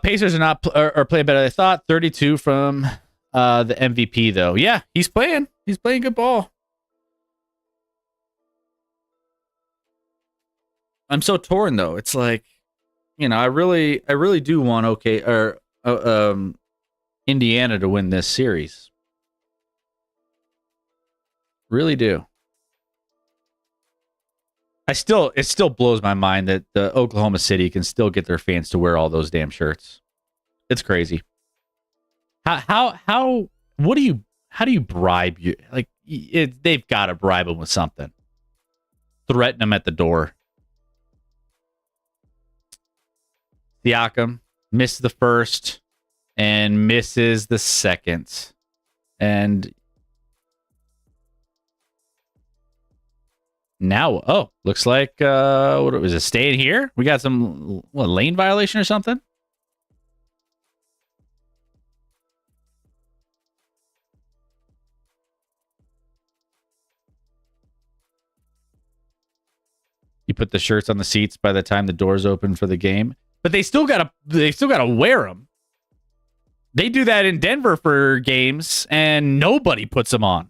Pacers are playing better than I thought. 32 from the MVP though. Yeah, he's playing good ball. I'm so torn though. It's like, I really do want Indiana to win this series. Really do. It still blows my mind that the Oklahoma City can still get their fans to wear all those damn shirts. It's crazy. How do you bribe you? Like they've got to bribe them with something. Threaten them at the door. Siakam misses the first and misses the second. And now, looks like, what was it, staying here? We got some lane violation or something? You put the shirts on the seats by the time the doors open for the game. But they still gotta wear them. They do that in Denver for games, and nobody puts them on.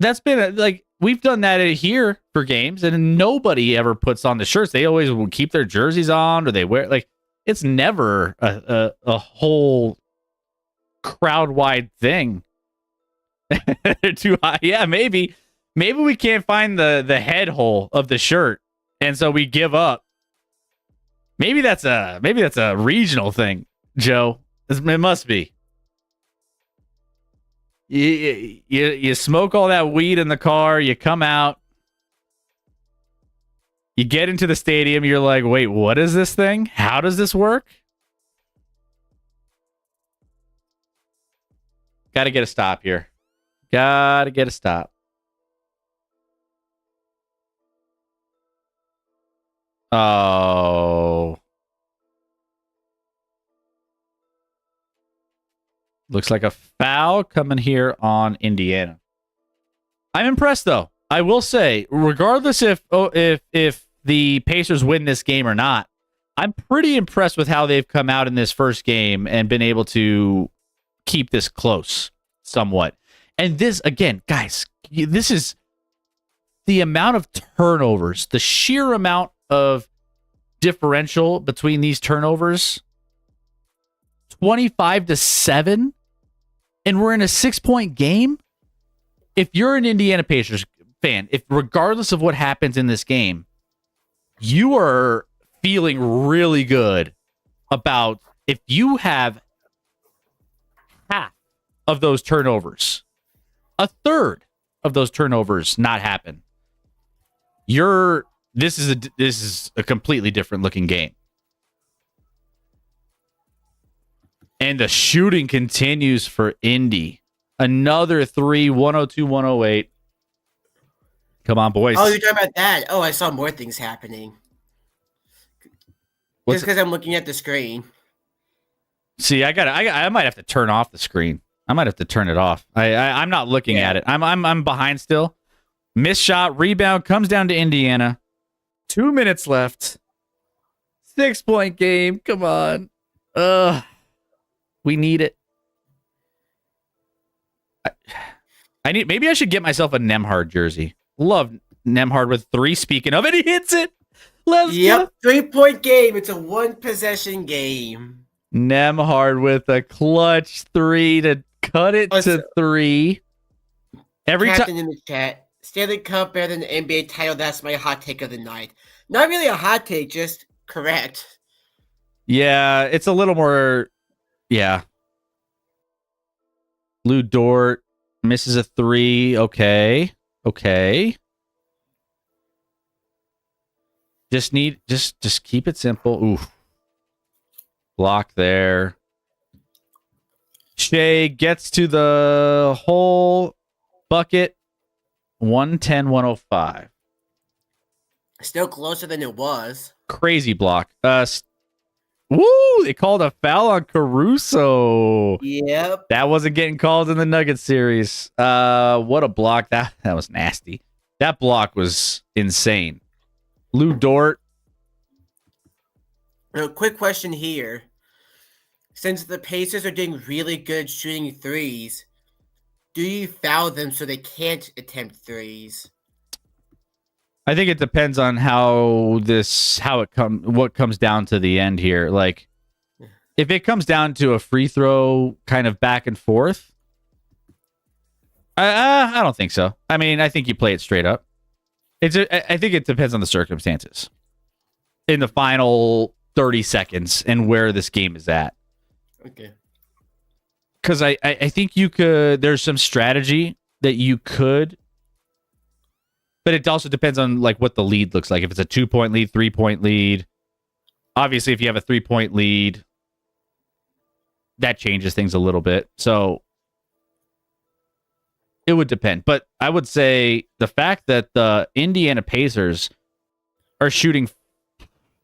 That's been we've done that here for games, and nobody ever puts on the shirts. They always will keep their jerseys on, or they wear it's never a whole crowd wide thing. They're too high. Yeah, maybe we can't find the head hole of the shirt, and so we give up. Maybe that's a regional thing, Joe. It must be. You smoke all that weed in the car, you come out, you get into the stadium, you're like, wait, what is this thing? How does this work? Gotta get a stop here. Gotta get a stop. Oh. Looks like a foul coming here on Indiana. I'm impressed, though. I will say, regardless if the Pacers win this game or not, I'm pretty impressed with how they've come out in this first game and been able to keep this close somewhat. And this, again, guys, this is the amount of turnovers, the sheer amount of differential between these turnovers, 25-7, and we're in a 6-point game. If you're an Indiana Pacers fan, if regardless of what happens in this game, you are feeling really good about if you have half of those turnovers, a third of those turnovers not happen, this is a completely different looking game. And the shooting continues for Indy. Another 3, 102-108. Come on, boys. Oh, you're talking about that. Oh, I saw more things happening. Just because I'm looking at the screen. See, I might have to turn off the screen. I might have to turn it off. I'm not looking at it. I'm behind still. Missed shot, rebound, comes down to Indiana. 2 minutes left. 6-point game. Come on. We need it. Maybe I should get myself a Nemhard jersey. Love Nemhard with 3. Speaking of it, he hits it. Let's Yep, go. 3-point game. It's a 1-possession game. Nemhard with a clutch 3 to cut it to 3. Every time. Captain in the chat. Stanley Cup better than the NBA title. That's my hot take of the night. Not really a hot take, just correct. Yeah, it's a little more. Yeah. Lou Dort misses a 3. Okay. Just keep it simple. Ooh. Block there. Shea gets to the hole. Bucket. 110-105. Still closer than it was. Crazy block. Woo! They called a foul on Caruso. Yep. That wasn't getting called in the Nuggets series. What a block. That was nasty. That block was insane. Lou Dort. A quick question here. Since the Pacers are doing really good shooting threes, do you foul them so they can't attempt threes? I think it depends on what comes down to the end here. Like, if it comes down to a free throw kind of back and forth, I don't think so. I mean, I think you play it straight up. I think it depends on the circumstances in the final 30 seconds and where this game is at. Okay. Because I think you could. There's some strategy that you could. But it also depends on like what the lead looks like. If it's a 2-point lead, 3-point lead. Obviously, if you have a 3-point lead, that changes things a little bit. So it would depend. But I would say the fact that the Indiana Pacers are shooting,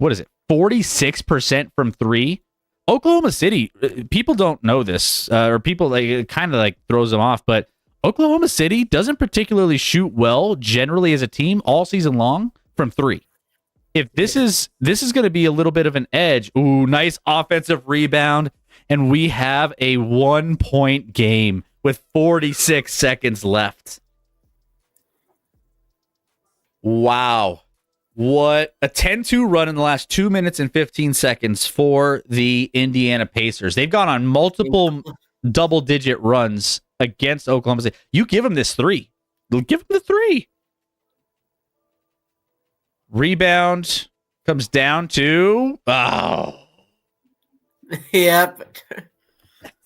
46% from 3. Oklahoma City, people don't know this, or people like it kind of like throws them off, but Oklahoma City doesn't particularly shoot well generally as a team all season long from 3. If this is going to be a little bit of an edge. Ooh, nice offensive rebound, and we have a 1-point game with 46 seconds left. Wow. What a 10-2 run in the last 2 minutes and 15 seconds for the Indiana Pacers. They've gone on multiple double-digit runs against Oklahoma City. You give them this 3. Give them the 3. Rebound comes down to... Oh. Yep.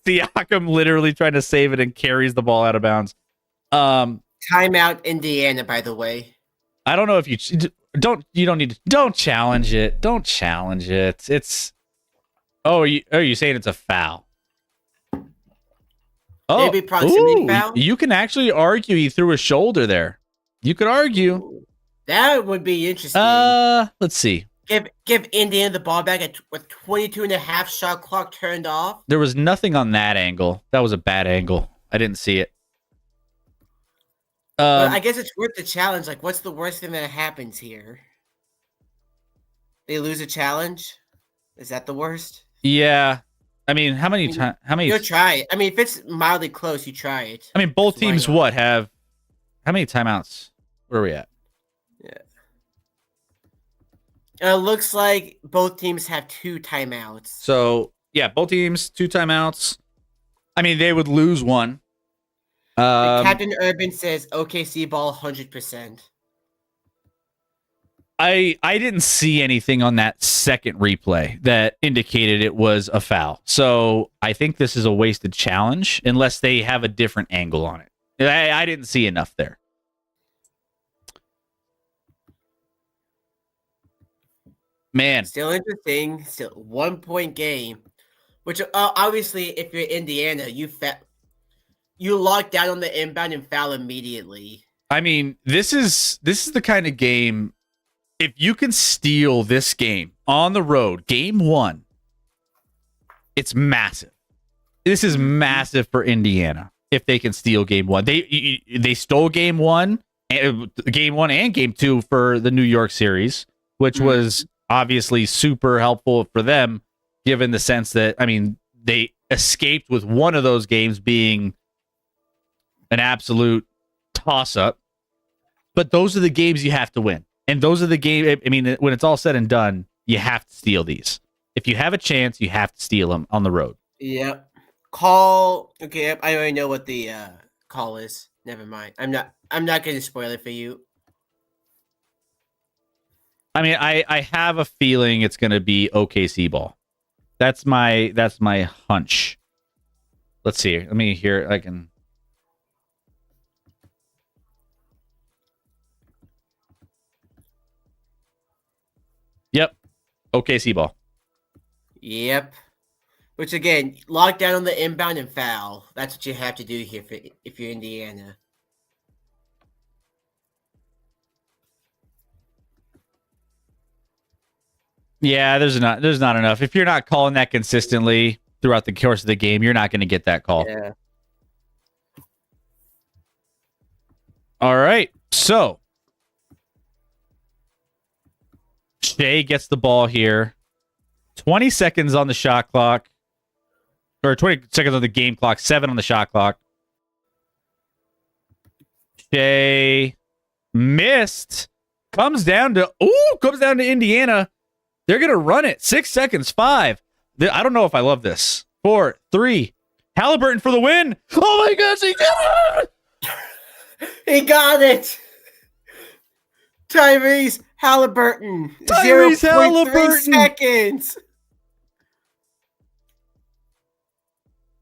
Siakam literally trying to save it and carries the ball out of bounds. Timeout Indiana, by the way. I don't know if you don't need to, don't challenge it. Don't challenge it. It's are you saying it's a foul? Oh, Maybe proximity foul? You can actually argue he threw a shoulder there. You could argue. That would be interesting. Let's see. Give Indiana the ball back with 22 and a half shot clock turned off. There was nothing on that angle. That was a bad angle. I didn't see it. But I guess it's worth the challenge. Like, what's the worst thing that happens here? They lose a challenge? Is that the worst? Yeah. I mean, how many times? How many? You'll try it. I mean, if it's mildly close, you try it. I mean, both teams have how many timeouts? Where are we at? Yeah. It looks like both teams have 2 timeouts. So, yeah, both teams, 2 timeouts. I mean, they would lose one. Captain Urban says OKC ball 100%. I didn't see anything on that second replay that indicated it was a foul. So I think this is a wasted challenge unless they have a different angle on it. I didn't see enough there. Man. Still interesting. Still 1-point game. Which obviously, if you're Indiana, you lock down on the inbound and foul immediately. I mean, this is the kind of game. If you can steal this game on the road, game 1, it's massive. This is massive for Indiana if they can steal game 1. They stole game 1 and game 2 for the New York series, which was obviously super helpful for them, given the sense that, I mean, they escaped with one of those games being an absolute toss-up. But those are the games you have to win. And those are the game. I mean, when it's all said and done, you have to steal these. If you have a chance, you have to steal them on the road. Yep. Call. Okay, I already know what the call is. Never mind. I'm not going to spoil it for you. I mean, I have a feeling it's going to be OKC ball. That's my hunch. Let's see. Let me hear. I can. Yep. OKC ball. Yep. Which again, lock down on the inbound and foul. That's what you have to do here if you're Indiana. Yeah, there's not enough. If you're not calling that consistently throughout the course of the game, you're not going to get that call. Yeah. All right. So Shea gets the ball here. 20 seconds on the shot clock. Or 20 seconds on the game clock. 7 on the shot clock. Shea missed. Comes down to Indiana. They're going to run it. 6 seconds. 5. I don't know if I love this. 4, 3. Halliburton for the win. Oh my gosh, he got it! He got it! Tyrese Halliburton. Tyrese 0.3 Halliburton. seconds.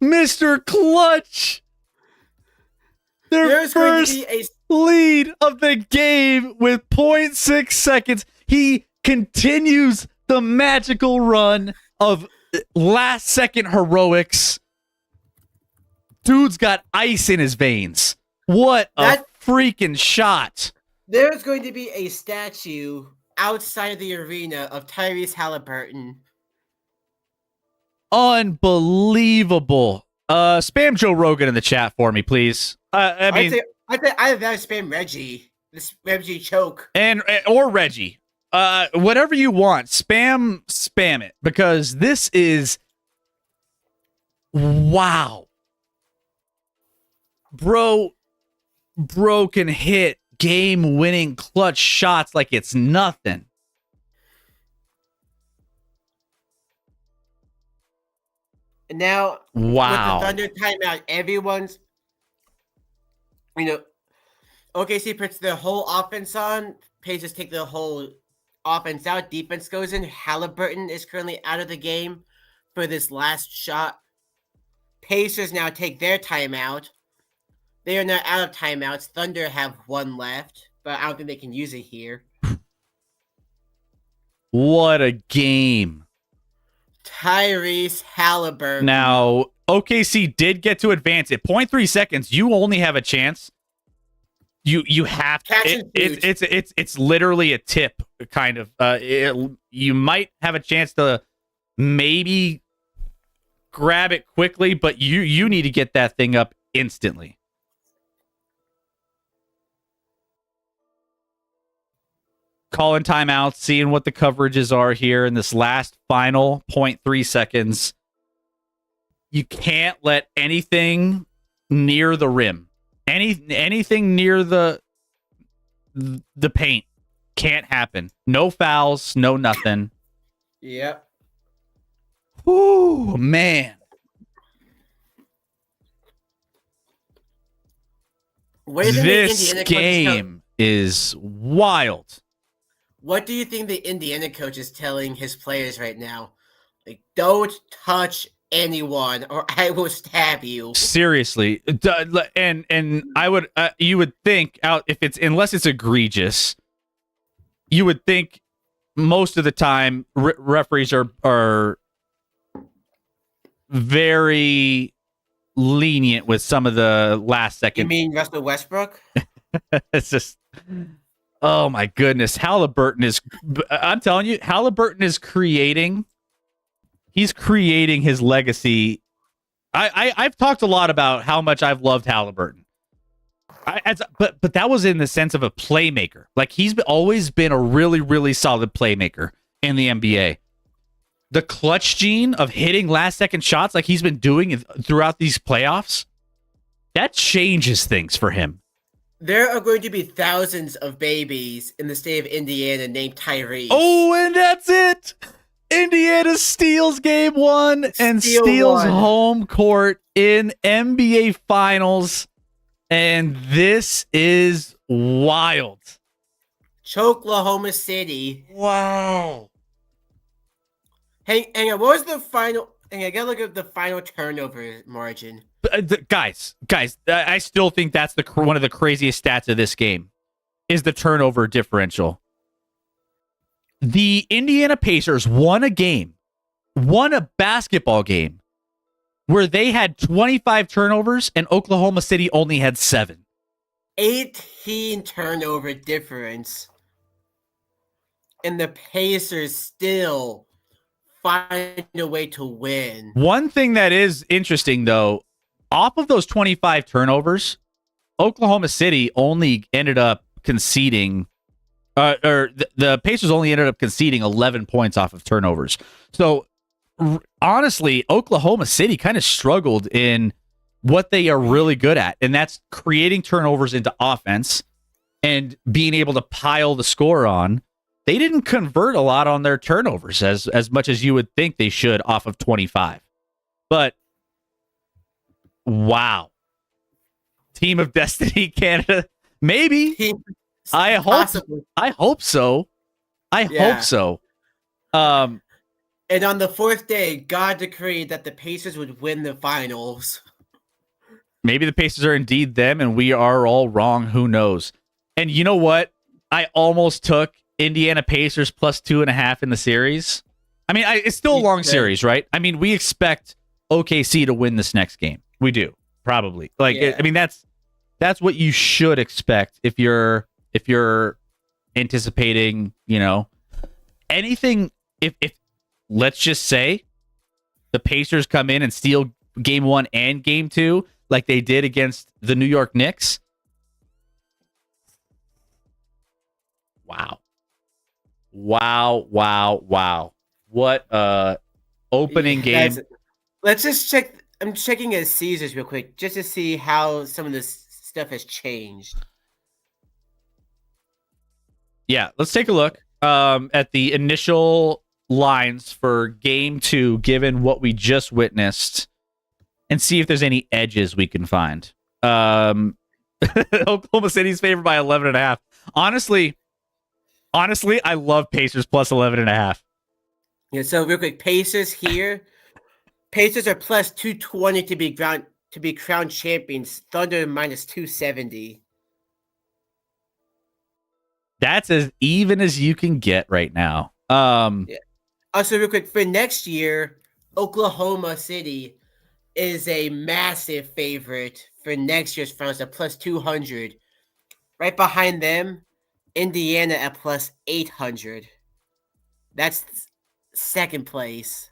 Mr. Clutch. Their first lead of the game with 0.6 seconds. He continues the magical run of last second heroics. Dude's got ice in his veins. What a freaking shot. There's going to be a statue outside of the arena of Tyrese Halliburton. Unbelievable. Spam Joe Rogan in the chat for me, please. I mean, I'd rather spam Reggie. This Reggie choke. Or Reggie. Whatever you want. Spam it. Because this is wow. Bro can hit game-winning clutch shots like it's nothing. And now, wow. with the Thunder timeout, everyone's, OKC puts their whole offense on. Pacers take the whole offense out. Defense goes in. Halliburton is currently out of the game for this last shot. Pacers now take their timeout. They are now out of timeouts. Thunder have 1 left, but I don't think they can use it here. What a game. Tyrese Halliburton. Now, OKC did get to advance at 0.3 seconds. You only have a chance. You have to. It's literally a tip, kind of. You might have a chance to maybe grab it quickly, but you need to get that thing up instantly. Calling timeouts, seeing what the coverages are here in this last final 0.3 seconds. You can't let anything near the rim. Anything near the paint can't happen. No fouls, no nothing. Yep. Ooh, man. This game is wild. What do you think the Indiana coach is telling his players right now? Like, don't touch anyone or I will stab you. Seriously. And I would you would think unless it's egregious, you would think most of the time referees are very lenient with some of the last second. You mean Russell Westbrook? It's just, oh my goodness. I'm telling you, Halliburton is creating his legacy. I've talked a lot about how much I've loved Halliburton. But that was in the sense of a playmaker. Like, he's always been a really, really solid playmaker in the NBA. The clutch gene of hitting last second shots like he's been doing throughout these playoffs, that changes things for him. There are going to be thousands of babies in the state of Indiana named Tyrese. Oh, and that's it. Indiana steals game 1 and steals home court in NBA Finals. And this is wild. Oklahoma City. Wow. Hang on, what was the final? I gotta look at the final turnover margin. Guys, I still think that's one of the craziest stats of this game is the turnover differential. The Indiana Pacers won a basketball game where they had 25 turnovers and Oklahoma City only had 7. 18 turnover difference. And the Pacers still find a way to win. One thing that is interesting, though, off of those 25 turnovers, Oklahoma City only ended up conceding, the Pacers only ended up conceding 11 points off of turnovers. So, honestly, Oklahoma City kind of struggled in what they are really good at, and that's creating turnovers into offense and being able to pile the score on. They didn't convert a lot on their turnovers as much as you would think they should off of 25. But wow. Team of Destiny Canada. Maybe. I hope so. I hope so. And on the 4th day, God decreed that the Pacers would win the finals. Maybe the Pacers are indeed them and we are all wrong. Who knows? And you know what? I almost took Indiana Pacers plus 2.5 in the series. I mean, it's still a long series, right? I mean, we expect OKC to win this next game. We do, probably. I mean, that's what you should expect if you're anticipating, anything. If let's just say the Pacers come in and steal game 1 and game 2 like they did against the New York Knicks. Wow. What opening game. Let's just check. I'm checking at Caesars real quick just to see how some of this stuff has changed. Yeah, let's take a look at the initial lines for game 2, given what we just witnessed, and see if there's any edges we can find. Oklahoma City's favored by 11.5. Honestly, I love Pacers plus 11.5. Yeah, so real quick, Pacers here. Pacers are plus 220 to be crowned champions. Thunder minus 270. That's as even as you can get right now. Yeah. Also, real quick, for next year, Oklahoma City is a massive favorite for next year's finals at plus 200. Right behind them, Indiana at plus 800. That's second place.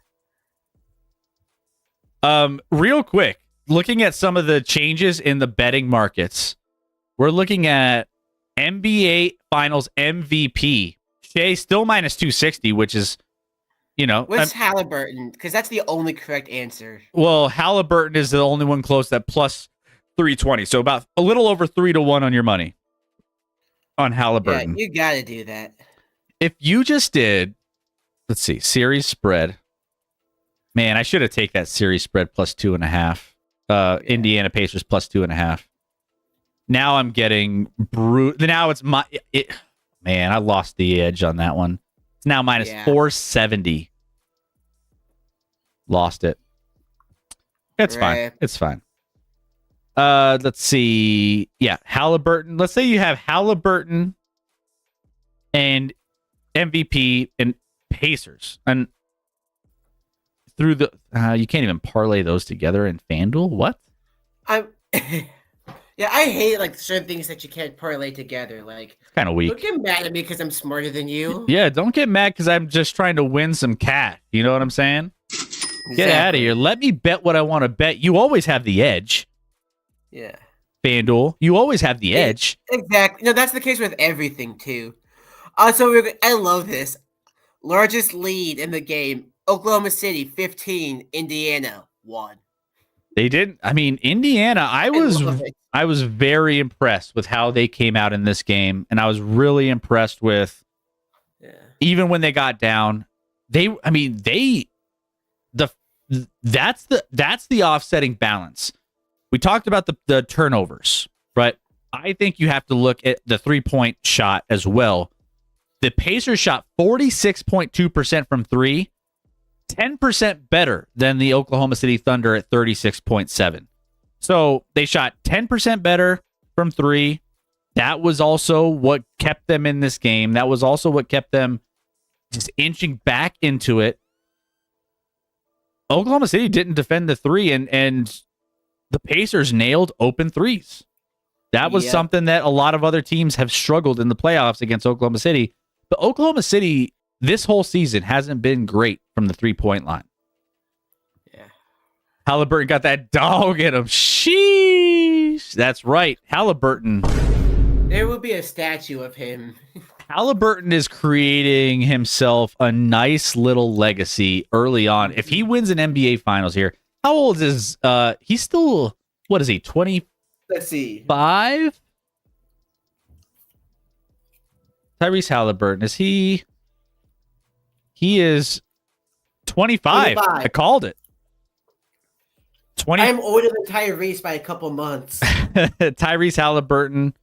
Real quick, looking at some of the changes in the betting markets, we're looking at NBA Finals MVP. Shea still minus 260, which is, What's Halliburton? Because that's the only correct answer. Well, Halliburton is the only one close at plus 320. So about a little over 3-1 on your money on Halliburton. Yeah, you got to do that. If you just did, let's see, series spread. Man, I should have taken that series spread plus 2.5. Indiana Pacers plus 2.5. Now I'm getting Now it's man, I lost the edge on that one. It's now minus 470. Lost it. It's fine. It's fine. Let's see. Yeah, Halliburton. Let's say you have Halliburton and MVP and Pacers, and through the you can't even parlay those together in FanDuel. What? Yeah, I hate certain things that you can't parlay together. It's kind of weak. Don't get mad at me because I'm smarter than you. Yeah, don't get mad because I'm just trying to win some cash. You know what I'm saying? Exactly. Get out of here. Let me bet what I want to bet. You always have the edge. Yeah. FanDuel, you always have the edge. Exactly. No, that's the case with everything too. Also, I love this. Largest lead in the game: Oklahoma City 15, Indiana 1. They didn't. I mean, Indiana, I was very impressed with how they came out in this game, and I was really impressed with even when they got down. That's the offsetting balance. We talked about the turnovers, but I think you have to look at the 3-point shot as well. The Pacers shot 46.2% from 3, 10% better than the Oklahoma City Thunder at 36.7. So they shot 10% better from 3. That was also what kept them in this game. That was also what kept them just inching back into it. Oklahoma City didn't defend the 3, and the Pacers nailed open threes. That was something that a lot of other teams have struggled in the playoffs against Oklahoma City. But Oklahoma City, this whole season, hasn't been great from the 3-point line. Yeah. Halliburton got that dog in him. Sheesh. That's right. Halliburton. There will be a statue of him. Halliburton is creating himself a nice little legacy early on. If he wins an NBA Finals here, how old is he's still, what is he, 20? Let's see. 5? Tyrese Halliburton, is he is 25. I called it. 20. I'm older than Tyrese by a couple months. Tyrese Halliburton,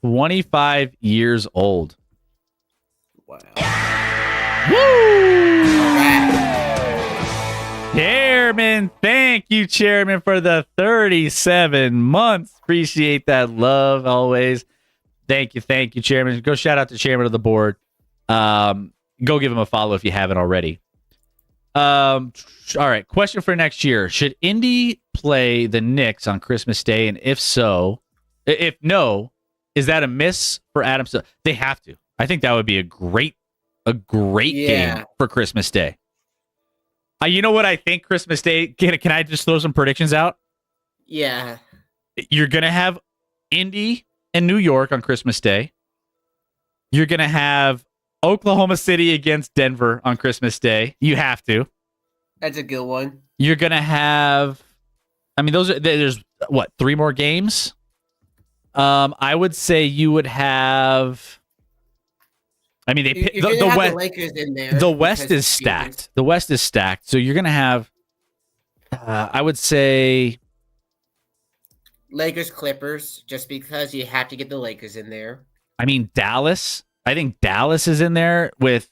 25 years old. Wow. Woo! Chairman, thank you, Chairman, for the 37 months. Appreciate that love always. Thank you, Chairman. Go shout out to Chairman of the board. Go give him a follow if you haven't already. All right, question for next year. Should Indy play the Knicks on Christmas Day? And if no, is that a miss for Adam? They have to. I think that would be a great game for Christmas Day. You know what I think Christmas Day? Can I just throw some predictions out? Yeah. You're going to have Indy and New York on Christmas Day. You're going to have Oklahoma City against Denver on Christmas Day. You have to. That's a good one. You're going to have, there's what, 3 more games? I would say you would have, the West, Lakers in there. The West is stacked. The West is stacked. So you're going to have, I would say, Lakers Clippers, just because you have to get the Lakers in there. Dallas. I think Dallas is in there with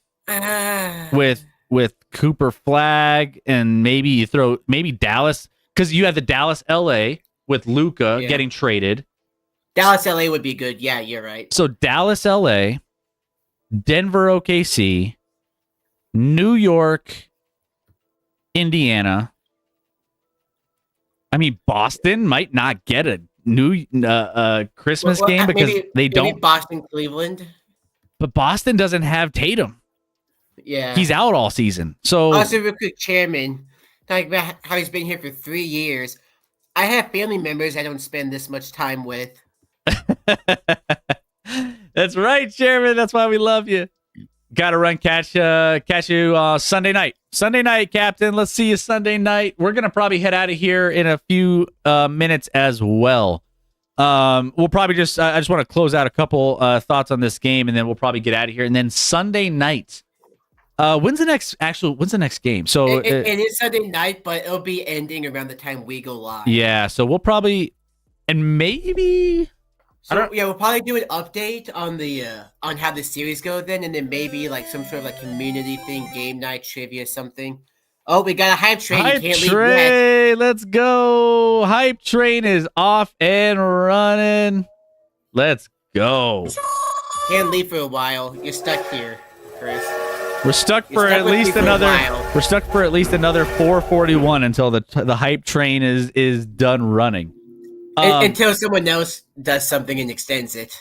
Cooper Flag, and maybe you throw Dallas, because you have the Dallas LA with Luka getting traded. Dallas LA would be good. Yeah, you're right. So Dallas LA, Denver OKC, New York, Indiana. Boston might not get a new Christmas game because they don't. Maybe Boston, Cleveland. But Boston doesn't have Tatum. Yeah. He's out all season. So also, real quick, Chairman, talking about how he's been here for 3 years. I have family members I don't spend this much time with. That's right, Chairman. That's why we love you. Got to run, catch you Sunday night. Sunday night, Captain. Let's see you Sunday night. We're going to probably head out of here in a few minutes as well. We'll probably I just want to close out a couple thoughts on this game, and then we'll probably get out of here. And then Sunday night, when's the next game? So it is Sunday night, but it'll be ending around the time we go live. Yeah, so we'll probably, and maybe. We'll probably do an update on the on how the series go then, and then maybe like some sort of like community thing, game night trivia, something. Oh, we got a hype train. Hype train, let's go! Hype train is off and running. Let's go. Can't leave for a while. You're stuck here, Chris. We're stuck for at least another. We're stuck for at least another 4:41 until the hype train is done running. Until someone else does something and extends it.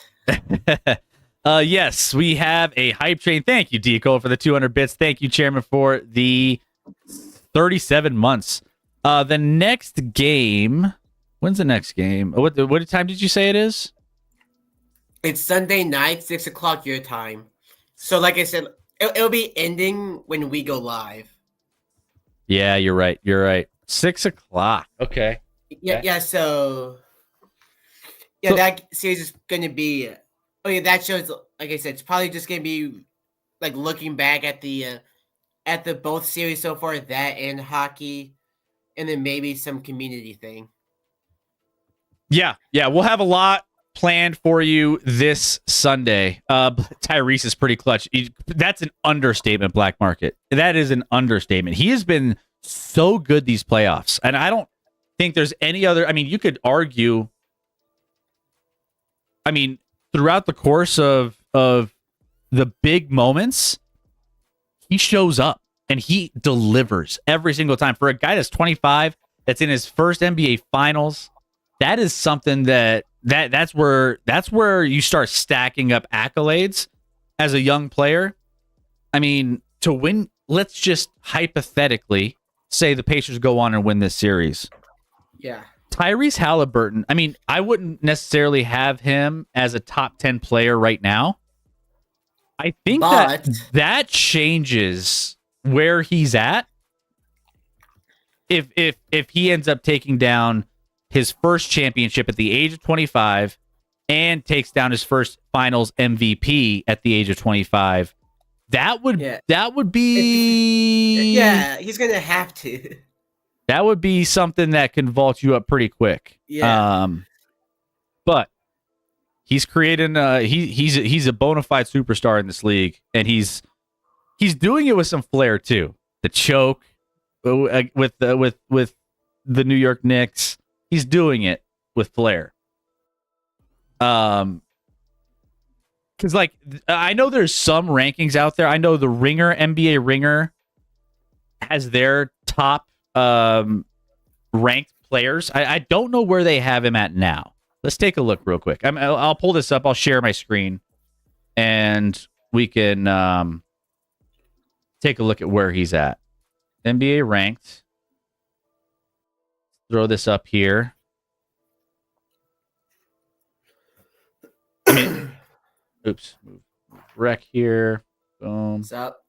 Yes, we have a hype train. Thank you, Deco, for the 200 bits. Thank you, Chairman, for the 37 months. The next game. When's the next game? What time did you say it is? It's Sunday night, 6 o'clock your time. So, like I said, it'll be ending when we go live. Yeah, you're right. 6 o'clock. Okay. Yeah. So that series is gonna be. Oh yeah, that show's like I said, it's probably just gonna be like looking back at the both series so far, that and hockey, and then maybe some community thing. Yeah, we'll have a lot planned for you this Sunday. Tyrese is pretty clutch. That's an understatement, Black Market. That is an understatement. He has been so good these playoffs, and I don't think there's any other. I mean, you could argue. I mean, throughout the course of the big moments, he shows up and he delivers every single time. For a guy that's 25, that's in his first NBA Finals, that is something that's where you start stacking up accolades as a young player. I mean, to win, let's just hypothetically say the Pacers go on and win this series. Yeah. Tyrese Halliburton, I mean, I wouldn't necessarily have him as a top 10 player right now. I think that changes where he's at if he ends up taking down his first championship at the age of 25 and takes down his first finals MVP at the age of 25. That would be he's gonna have to. That would be something that can vault you up pretty quick. Yeah. But he's creating he's a bona fide superstar in this league, and he's doing it with some flair too. The choke with the New York Knicks, he's doing it with flair. Because like I know there's some rankings out there. I know the Ringer, NBA Ringer, has their top ranked players. I don't know where they have him at now. Let's take a look real quick. I'll pull this up. I'll share my screen, and we can take a look at where he's at. NBA ranked. Throw this up here. Oops. Move rec here. Boom. What's up?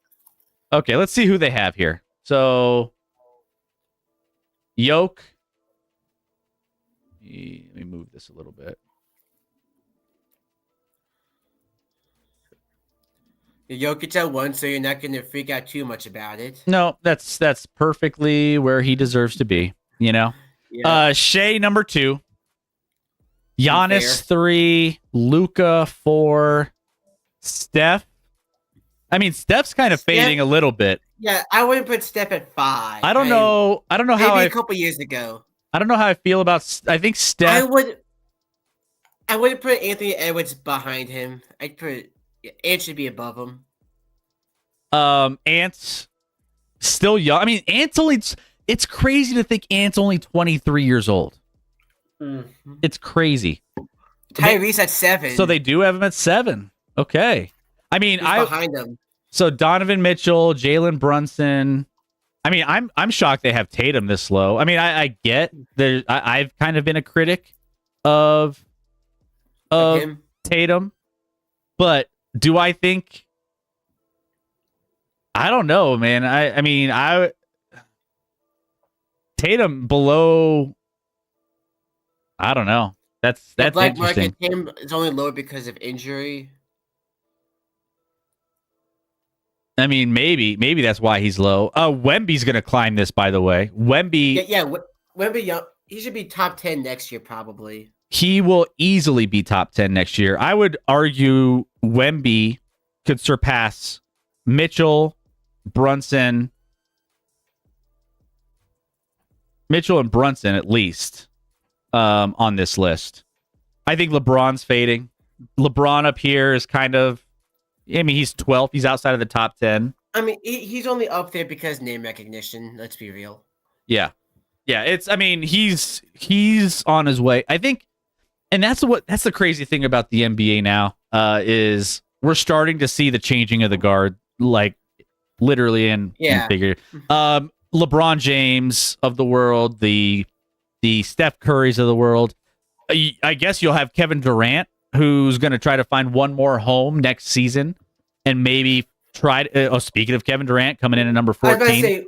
Okay, let's see who they have here. So, Yoke. Let me move this a little bit. Jokic at 1, so you're not going to freak out too much about it. No, that's perfectly where he deserves to be. You know, Shea number 2, Giannis 3, Luka 4, Steph. I mean, Steph's kind of fading a little bit. Yeah, I wouldn't put Steph at 5. I don't know how maybe a couple years ago. I don't know how I feel about. I think Steph. I wouldn't put Anthony Edwards behind him. I'd put Ant should be above him. Ant's still young. I mean, Ant's only. It's crazy to think Ant's only 23 years old. Mm-hmm. It's crazy. Tyrese at 7. So they do have him at 7. Okay. I mean, He's behind him. So Donovan Mitchell, Jalen Brunson. I mean, I'm shocked they have Tatum this low. I mean, I get there. I've kind of been a critic of Tatum, but do I think? I don't know, man. I mean, Tatum below. I don't know. That's Black interesting. Market Tatum is only low because of injury. I mean, maybe that's why he's low. Wemby's going to climb this, by the way. Wemby. Wemby, he should be top 10 next year, probably. He will easily be top 10 next year. I would argue Wemby could surpass Mitchell, Brunson. Mitchell and Brunson, at least, on this list. I think LeBron's fading. LeBron up here is kind of... I mean, he's 12th. He's outside of the top 10. I mean, he's only up there because name recognition. Let's be real. Yeah. I mean, he's on his way. I think, and that's the crazy thing about the NBA now, is we're starting to see the changing of the guard, like literally and figure. LeBron James of the world, the Steph Currys of the world. I guess you'll have Kevin Durant, who's going to try to find one more home next season and maybe try to, speaking of Kevin Durant coming in at number 14. I was going to say,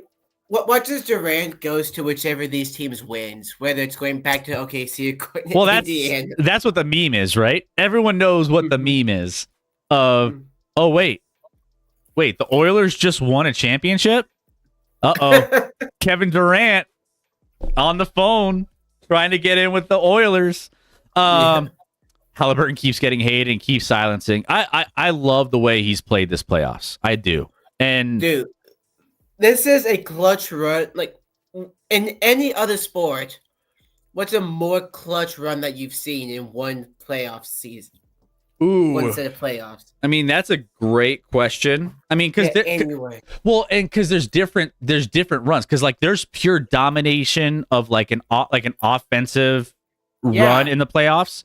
What does Durant goes to whichever these teams wins, whether it's going back to OKC or Well, Indiana. that's what the meme is, right? Everyone knows what the meme is. Of oh wait, the Oilers just won a championship. Kevin Durant on the phone trying to get in with the Oilers. Halliburton keeps getting hated and keeps silencing. I love the way he's played this playoffs. I do. And dude, this is a clutch run. Like in any other sport, what's a more clutch run that you've seen in one playoff season? One set of playoffs. I mean, that's a great question. I mean, because anyway. Well, and because there's different runs. Because like there's pure domination of like an offensive run in the playoffs.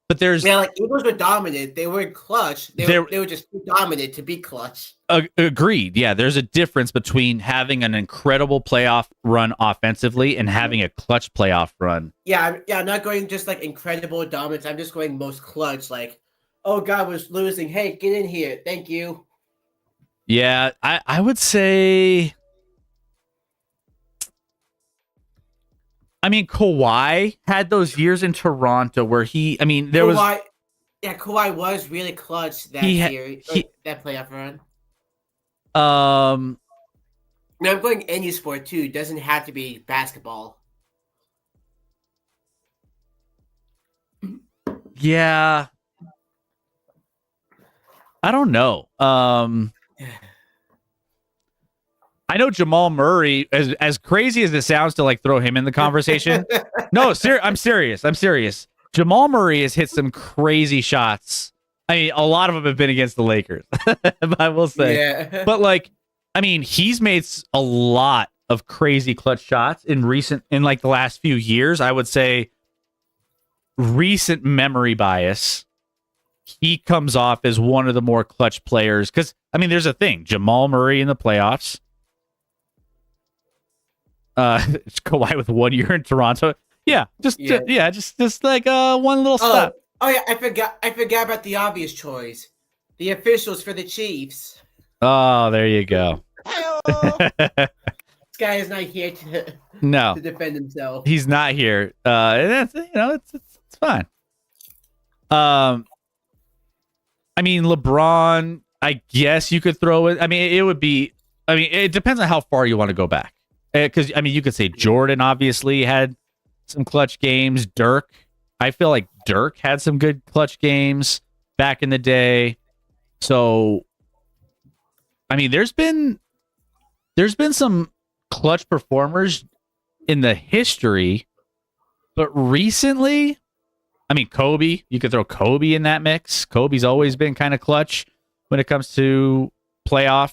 But there's like Eagles were dominant. They were clutch. They were just too dominant to be clutch. Agreed. Yeah, there's a difference between having an incredible playoff run offensively and having a clutch playoff run. Yeah. I'm not going just like incredible dominance. I'm just going most clutch. Like, oh God, was losing. Hey, get in here. Thank you. Yeah, I would say. I mean, Kawhi had those years in Toronto where Kawhi was really clutch that year, that playoff run. Now I'm going any sport too. It doesn't have to be basketball. Yeah. I don't know. I know Jamal Murray, as crazy as it sounds to like throw him in the conversation. No, I'm serious. Jamal Murray has hit some crazy shots. I mean, a lot of them have been against the Lakers, I will say. Yeah. But like, I mean, he's made a lot of crazy clutch shots in like the last few years. I would say recent memory bias. He comes off as one of the more clutch players. Because, I mean, there's a thing. Jamal Murray in the playoffs. Kawhi with 1 year in Toronto. Just like one little stop. Oh yeah, I forgot about the obvious choice. The officials for the Chiefs. Oh, there you go. This guy is not here to defend himself. He's not here. And that's it's fine. I mean, LeBron, I guess you could throw it. I mean, it depends on how far you want to go back. Because, I mean, you could say Jordan obviously had some clutch games. Dirk, I feel like Dirk had some good clutch games back in the day. So, I mean, there's been some clutch performers in the history, but recently, I mean, Kobe, you could throw Kobe in that mix. Kobe's always been kind of clutch when it comes to playoff.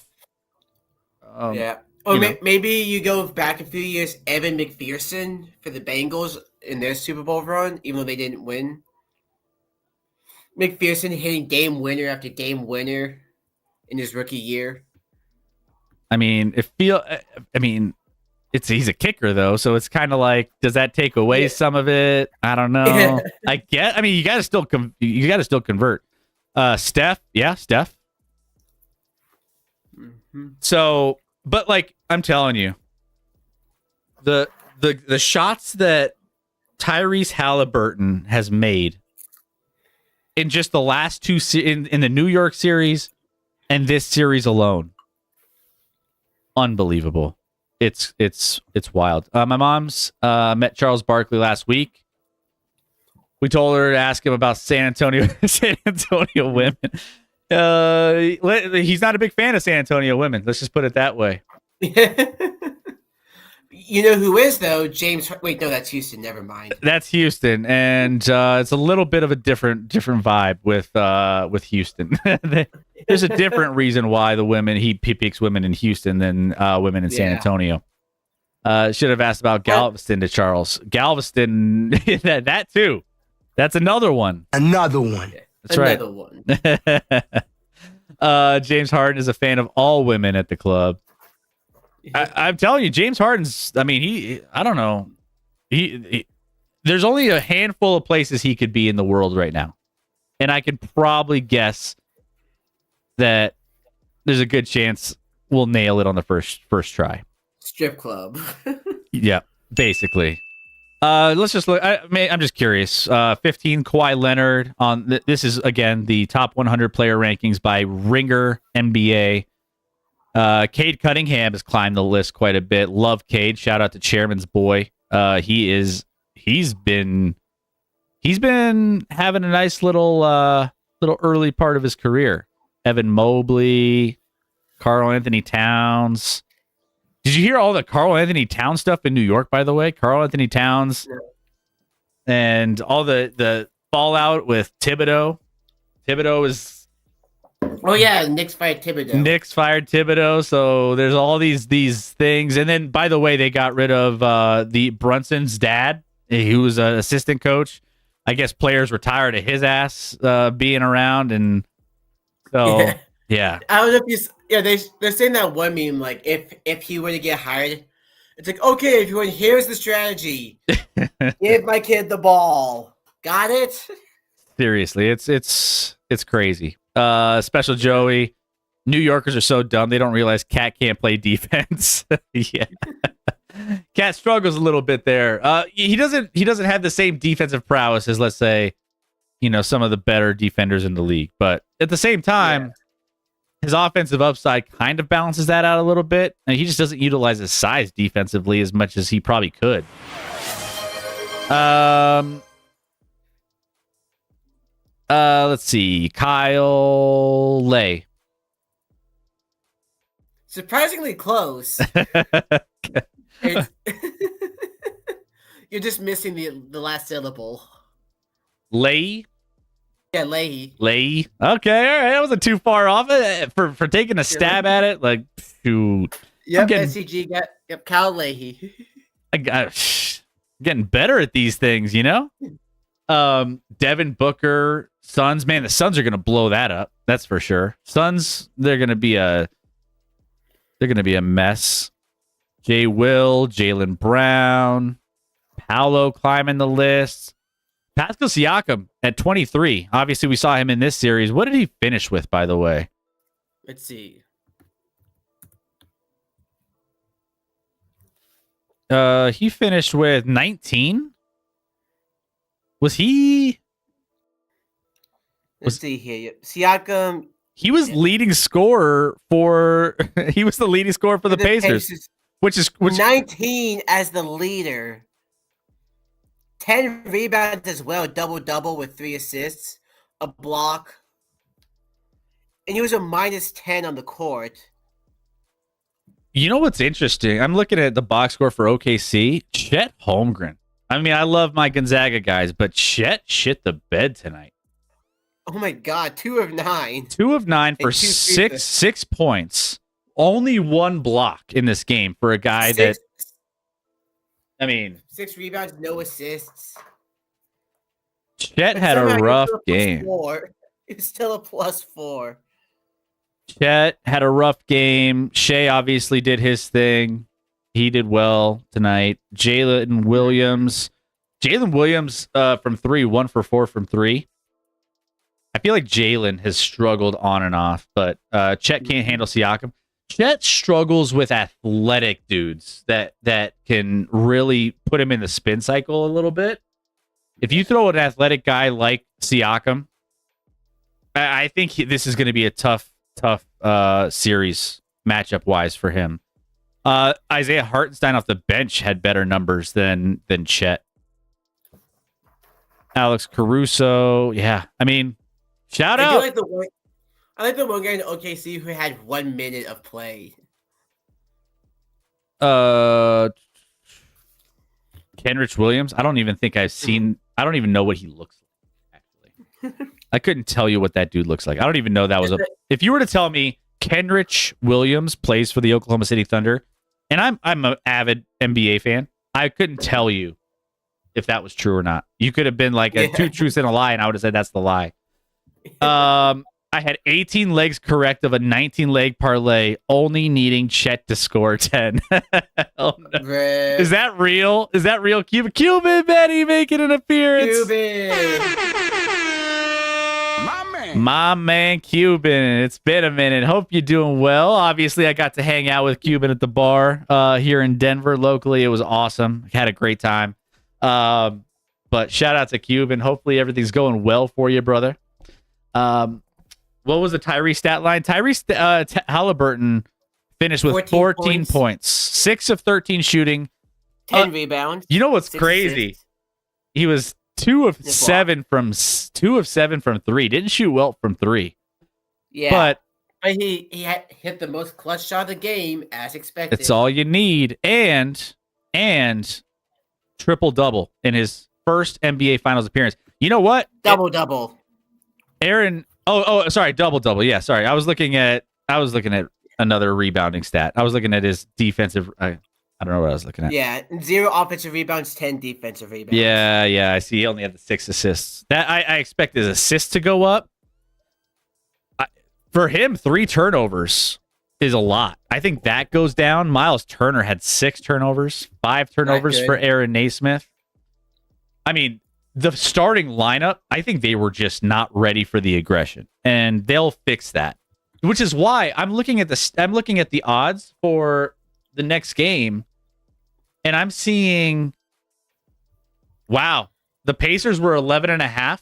Or maybe you go back a few years, Evan McPherson for the Bengals in their Super Bowl run, even though they didn't win. McPherson hitting game winner after game winner in his rookie year. I mean, he's a kicker though, so it's kind of like, does that take away some of it? I don't know. I mean, you got to still convert. Steph. Mm-hmm. So, but like I'm telling you, the shots that Tyrese Halliburton has made in just the last two in the New York series and this series alone, unbelievable. It's wild. My mom's met Charles Barkley last week. We told her to ask him about San Antonio women. He's not a big fan of San Antonio women. Let's just put it that way. You know who is though? James. Wait, no, that's Houston. Never mind. That's Houston, and it's a little bit of a different vibe with Houston. There's a different reason why the women he picks women in Houston than women in San Antonio. Should have asked about Galveston to Charles. Galveston, that too. That's another one. Another one. That's another right. One. James Harden is a fan of all women at the club. I'm telling you, James Harden's. I mean, I don't know. There's only a handful of places he could be in the world right now, and I could probably guess that there's a good chance we'll nail it on the first try. strip club. Yeah, basically. Let's just look. I'm just curious. 15, Kawhi Leonard. This is, again, the top 100 player rankings by Ringer NBA. Cade Cunningham has climbed the list quite a bit. Love Cade. Shout out to Chairman's boy. He's been having a nice little early part of his career. Evan Mobley, Karl Anthony Towns. Did you hear all the Karl Anthony Towns stuff in New York, by the way? Karl Anthony Towns and all the fallout with Thibodeau. Thibodeau is... Oh, yeah, Knicks fired Thibodeau. So there's all these things. And then, by the way, they got rid of the Brunson's dad, who was an assistant coach. I guess players were tired of his ass being around. And so, yeah. I don't know if you... Yeah, they're saying that one meme, like, if he were to get hired, it's like, okay, everyone, here's the strategy. Give my kid the ball. Got it? Seriously, it's crazy. Special Joey. New Yorkers are so dumb they don't realize Cat can't play defense. Yeah. Cat struggles a little bit there. He doesn't have the same defensive prowess as, let's say, some of the better defenders in the league. But at the same time, his offensive upside kind of balances that out a little bit, and he just doesn't utilize his size defensively as much as he probably could. Let's see. Kyle Lay. Surprisingly close. You're just missing the last syllable. Lay? Yeah, Leahy. Okay, all right. That wasn't too far off for taking a stab at it. Like, shoot. Yep, SCG got Kyle Leahy. Getting better at these things, Devin Booker, Suns. Man, the Suns are gonna blow that up. That's for sure. Suns, they're gonna be a mess. Jay Will, Jaylen Brown, Paolo climbing the list. Pascal Siakam at 23. Obviously, we saw him in this series. What did he finish with, by the way? Let's see. He finished with 19. Was he? Let's see here. Siakam. He was leading scorer for. He was the leading scorer for the Pacers, which 19 as the leader. 10 rebounds as well, double-double with 3 assists, a block. And he was a -10 on the court. You know what's interesting? I'm looking at the box score for OKC. Chet Holmgren. I mean, I love my Gonzaga guys, but Chet shit the bed tonight. Oh my God, 2 of 9. 2 of 9 for 6 points. Only 1 block in this game for a guy that... I mean, 6 rebounds, no assists. Chet had a rough game. It's still a +4. Chet had a rough game. Shea obviously did his thing. He did well tonight. Jalen Williams from 3, 1 for 4 from 3. I feel like Jalen has struggled on and off, but Chet can't handle Siakam. Chet struggles with athletic dudes that can really put him in the spin cycle a little bit. If you throw an athletic guy like Siakam, I think this is going to be a tough series matchup-wise for him. Isaiah Hartenstein off the bench had better numbers than Chet. Alex Caruso, yeah. I mean, shout out. I like the one guy in OKC who had 1 minute of play. Kenrich Williams. I don't even think I've seen. I don't even know what he looks like. Actually, I couldn't tell you what that dude looks like. I don't even know that was a. If you were to tell me Kenrich Williams plays for the Oklahoma City Thunder, and I'm an avid NBA fan, I couldn't tell you if that was true or not. You could have been like two truths and a lie, and I would have said that's the lie. I had 18 legs correct of a 19-leg parlay, only needing Chet to score 10. Oh, no. Is that real? Is that real? Cuban Betty making an appearance. Cuban. My man. My man Cuban. It's been a minute. Hope you're doing well. Obviously, I got to hang out with Cuban at the bar here in Denver locally. It was awesome. Had a great time. But shout out to Cuban. Hopefully everything's going well for you, brother. What was the Tyrese stat line? Tyrese Halliburton finished with 14 points. 6 of 13 shooting. 10 rebounds. You know what's crazy? Assists. He was 2 of 7 from 3. Didn't shoot well from 3. Yeah. But he hit the most clutch shot of the game as expected. It's all you need. And triple-double in his first NBA Finals appearance. You know what? Double-double. Aaron sorry, double-double. Yeah, sorry. I was looking at another rebounding stat. I was looking at his defensive I don't know what I was looking at. Yeah, 0 offensive rebounds, 10 defensive rebounds. Yeah, I see. He only had the 6 assists. That I expect his assists to go up. For him, 3 turnovers is a lot. I think that goes down. Miles Turner had 6 turnovers, 5 turnovers for Aaron Naismith. I mean, the starting lineup, I think they were just not ready for the aggression, and they'll fix that. Which is why I'm looking at the odds for the next game, and I'm seeing, wow, the Pacers were 11.5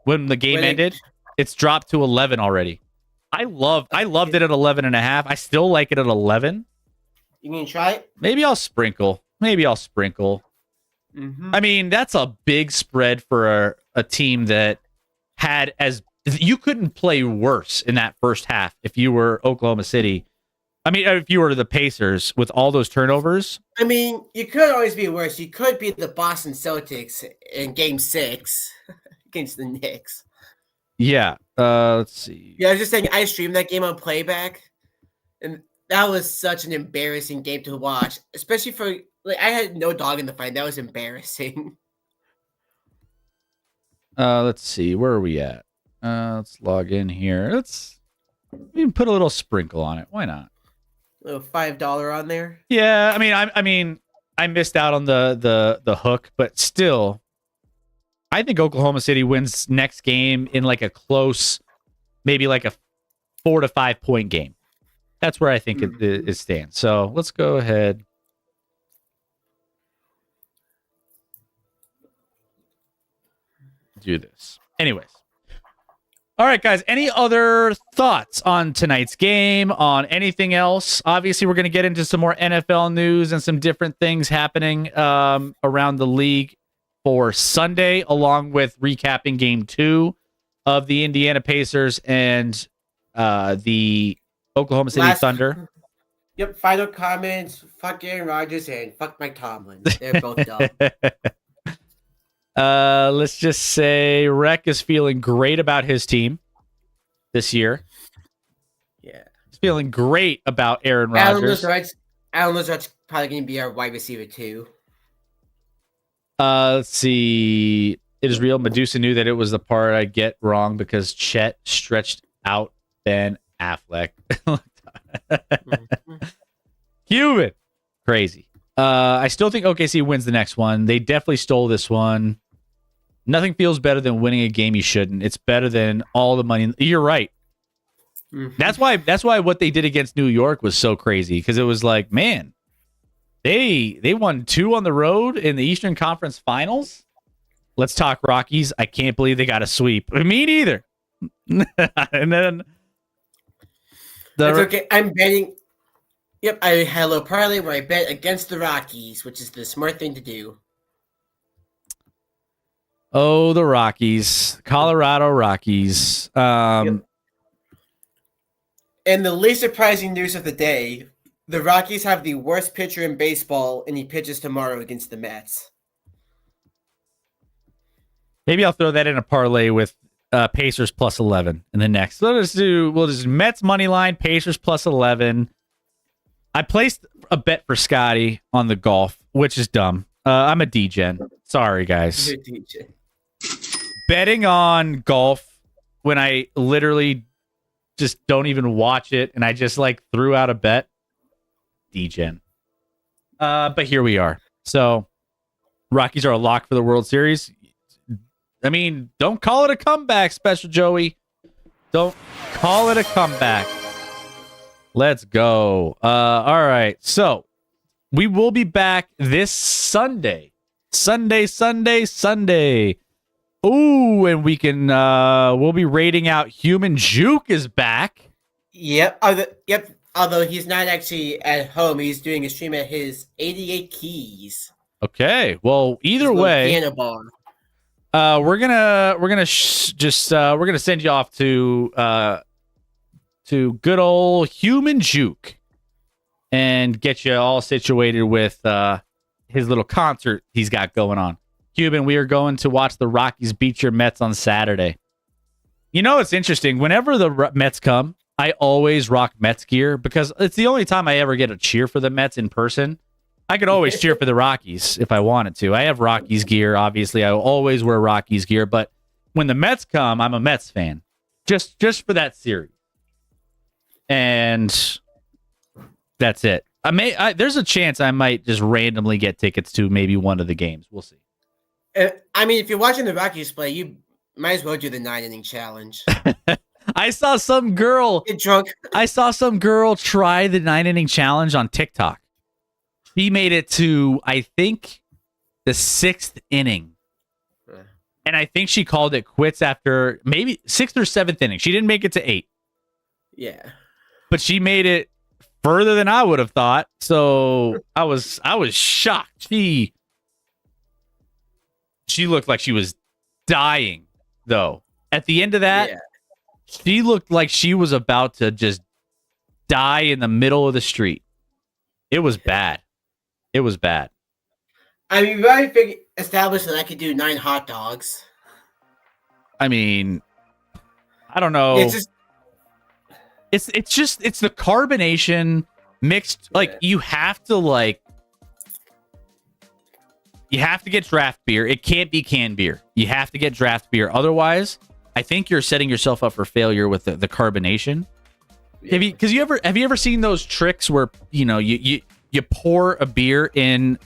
when the game ended. It's dropped to 11 already. I loved it at 11.5. I still like it at 11. You gonna try it? Maybe I'll sprinkle. Mm-hmm. I mean, that's a big spread for a team that had you couldn't play worse in that first half if you were Oklahoma City. I mean, if you were the Pacers with all those turnovers. I mean, you could always be worse. You could be the Boston Celtics in Game 6 against the Knicks. Yeah. Let's see. Yeah, I was just saying, I streamed that game on playback, and that was such an embarrassing game to watch, especially for, like, I had no dog in the fight. That was embarrassing. Let's see. Where are we at? Let's log in here. We can put a little sprinkle on it. Why not? A little $5 on there. Yeah, I mean, I missed out on the hook, but still, I think Oklahoma City wins next game in like a close, maybe like a 4 to 5 point game. That's where I think it stands. So let's go ahead. Do this. Anyways. All right, guys. Any other thoughts on tonight's game, on anything else? Obviously, we're going to get into some more NFL news and some different things happening around the league for Sunday, along with recapping Game 2 of the Indiana Pacers and the Oklahoma City Thunder. Yep, final comments. Fuck Aaron Rodgers and fuck Mike Tomlin. They're both dumb. Let's just say Rec is feeling great about his team this year. Yeah. He's feeling great about Aaron Rodgers. Alan Lazard's probably going to be our wide receiver too. Let's see. It is real. Medusa knew that it was the part I get wrong because Chet stretched out Ben Affleck. Cuban. Crazy. I still think OKC wins the next one. They definitely stole this one. Nothing feels better than winning a game you shouldn't. It's better than all the money. You're right. Mm-hmm. That's why what they did against New York was so crazy, because it was like, man, they won 2 on the road in the Eastern Conference Finals. Let's talk Rockies. I can't believe they got a sweep. Me neither. And then that's okay. I'm betting. Yep, I had a little parlay where I bet against the Rockies, which is the smart thing to do. Oh, the Rockies. Colorado Rockies. Yep. And the least surprising news of the day, the Rockies have the worst pitcher in baseball, and he pitches tomorrow against the Mets. Maybe I'll throw that in a parlay with Pacers plus 11 in the next. We'll just Mets money line, Pacers plus 11. I placed a bet for Scotty on the golf, which is dumb. I'm a degen. Sorry, guys. You're a DJ. Betting on golf when I literally just don't even watch it and I just like threw out a bet. Degen. But here we are. So Rockies are a lock for the World Series. I mean, don't call it a comeback, Special Joey. Don't call it a comeback. Let's go. All right. So we will be back this Sunday. Sunday. Ooh, and we can we'll be rating out Human Juke is back. Yep. Although he's not actually at home, he's doing a stream at his 88 Keys. Okay. Well, either way, piano bar. we're gonna send you off to good old Human Juke and get you all situated with his little concert he's got going on. Cuban, we are going to watch the Rockies beat your Mets on Saturday. You know, it's interesting. Whenever the Mets come, I always rock Mets gear because it's the only time I ever get a cheer for the Mets in person. I could always cheer for the Rockies if I wanted to. I have Rockies gear, obviously. I will always wear Rockies gear, but when the Mets come, I'm a Mets fan. Just for that series. And that's it. There's a chance I might just randomly get tickets to maybe one of the games. We'll see. I mean, if you're watching the Rockies play, you might as well do the 9-inning challenge. I saw some girl Get drunk. I saw some girl try the 9-inning challenge on TikTok. She made it to, I think, the 6th inning. And I think she called it quits after maybe 6th or 7th inning. She didn't make it to 8. Yeah. But she made it further than I would have thought. So I was shocked. She looked like she was dying, though. At the end of that, she looked like she was about to just die in the middle of the street. It was bad. It was bad. I mean, we already established that I could do 9 hot dogs. I mean, I don't know. It's the carbonation mixed. Like you have to get draft beer. It can't be canned beer. You have to get draft beer. Otherwise, I think you're setting yourself up for failure with the carbonation. Have you ever seen those tricks where you pour a beer in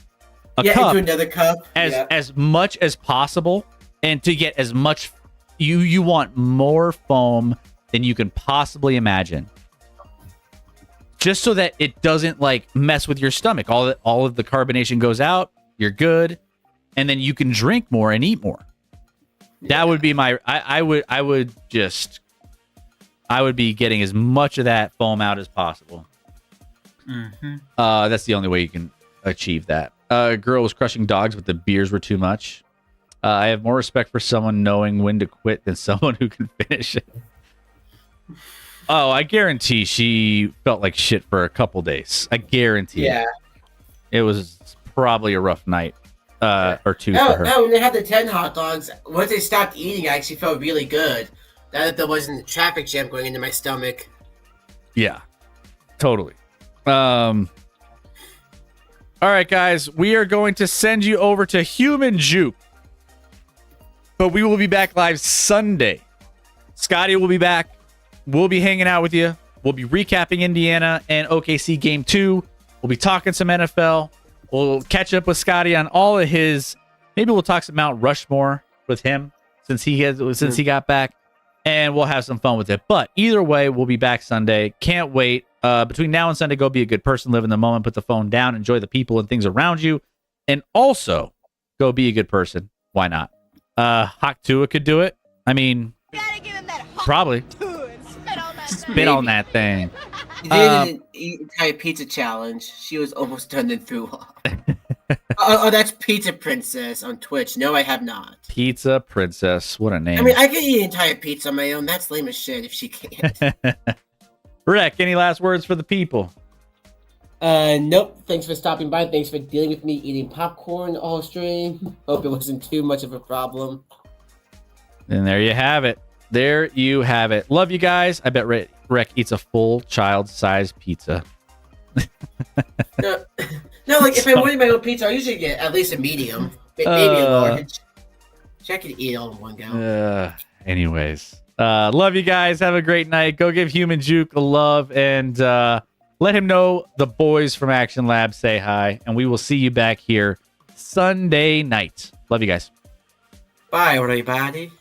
a cup into another cup as much as possible, and to get as much you want more foam than you can possibly imagine, just so that it doesn't mess with your stomach. All of the carbonation goes out. You're good, and then you can drink more and eat more. That would be my. I would be getting as much of that foam out as possible. Mm-hmm. That's the only way you can achieve that. A girl was crushing dogs, but the beers were too much. I have more respect for someone knowing when to quit than someone who can finish it. Oh, I guarantee she felt like shit for a couple days. I guarantee. Yeah. It was probably a rough night or two for her. No, when they had the 10 hot dogs, once they stopped eating, I actually felt really good. Now that there wasn't a traffic jam going into my stomach. Yeah, totally. All right, guys, we are going to send you over to Human Juke, but we will be back live Sunday. Scotty will be back. We'll be hanging out with you. We'll be recapping Indiana and OKC Game 2. We'll be talking some NFL. We'll catch up with Scotty on all of his. Maybe we'll talk some Mount Rushmore with him since he got back, and we'll have some fun with it. But either way, we'll be back Sunday. Can't wait. Between now and Sunday, go be a good person, live in the moment, put the phone down, enjoy the people and things around you, and also go be a good person. Why not? Hawk Tua could do it. I mean, probably. Spit on that thing. She did an entire pizza challenge. She was almost done and threw up. Oh, that's Pizza Princess on Twitch. No, I have not. Pizza Princess. What a name. I mean, I could eat an entire pizza on my own. That's lame as shit if she can't. Rick, any last words for the people? Nope. Thanks for stopping by. Thanks for dealing with me eating popcorn all stream. Hope it wasn't too much of a problem. And there you have it. There you have it. Love you guys. I bet Rick eats a full child-sized pizza. No, if I wanted my own pizza, I usually get at least a medium, maybe a large. So I could eat all in one go. Anyways, love you guys. Have a great night. Go give Human Juke a love and let him know the boys from ActionLab say hi. And we will see you back here Sunday night. Love you guys. Bye, everybody.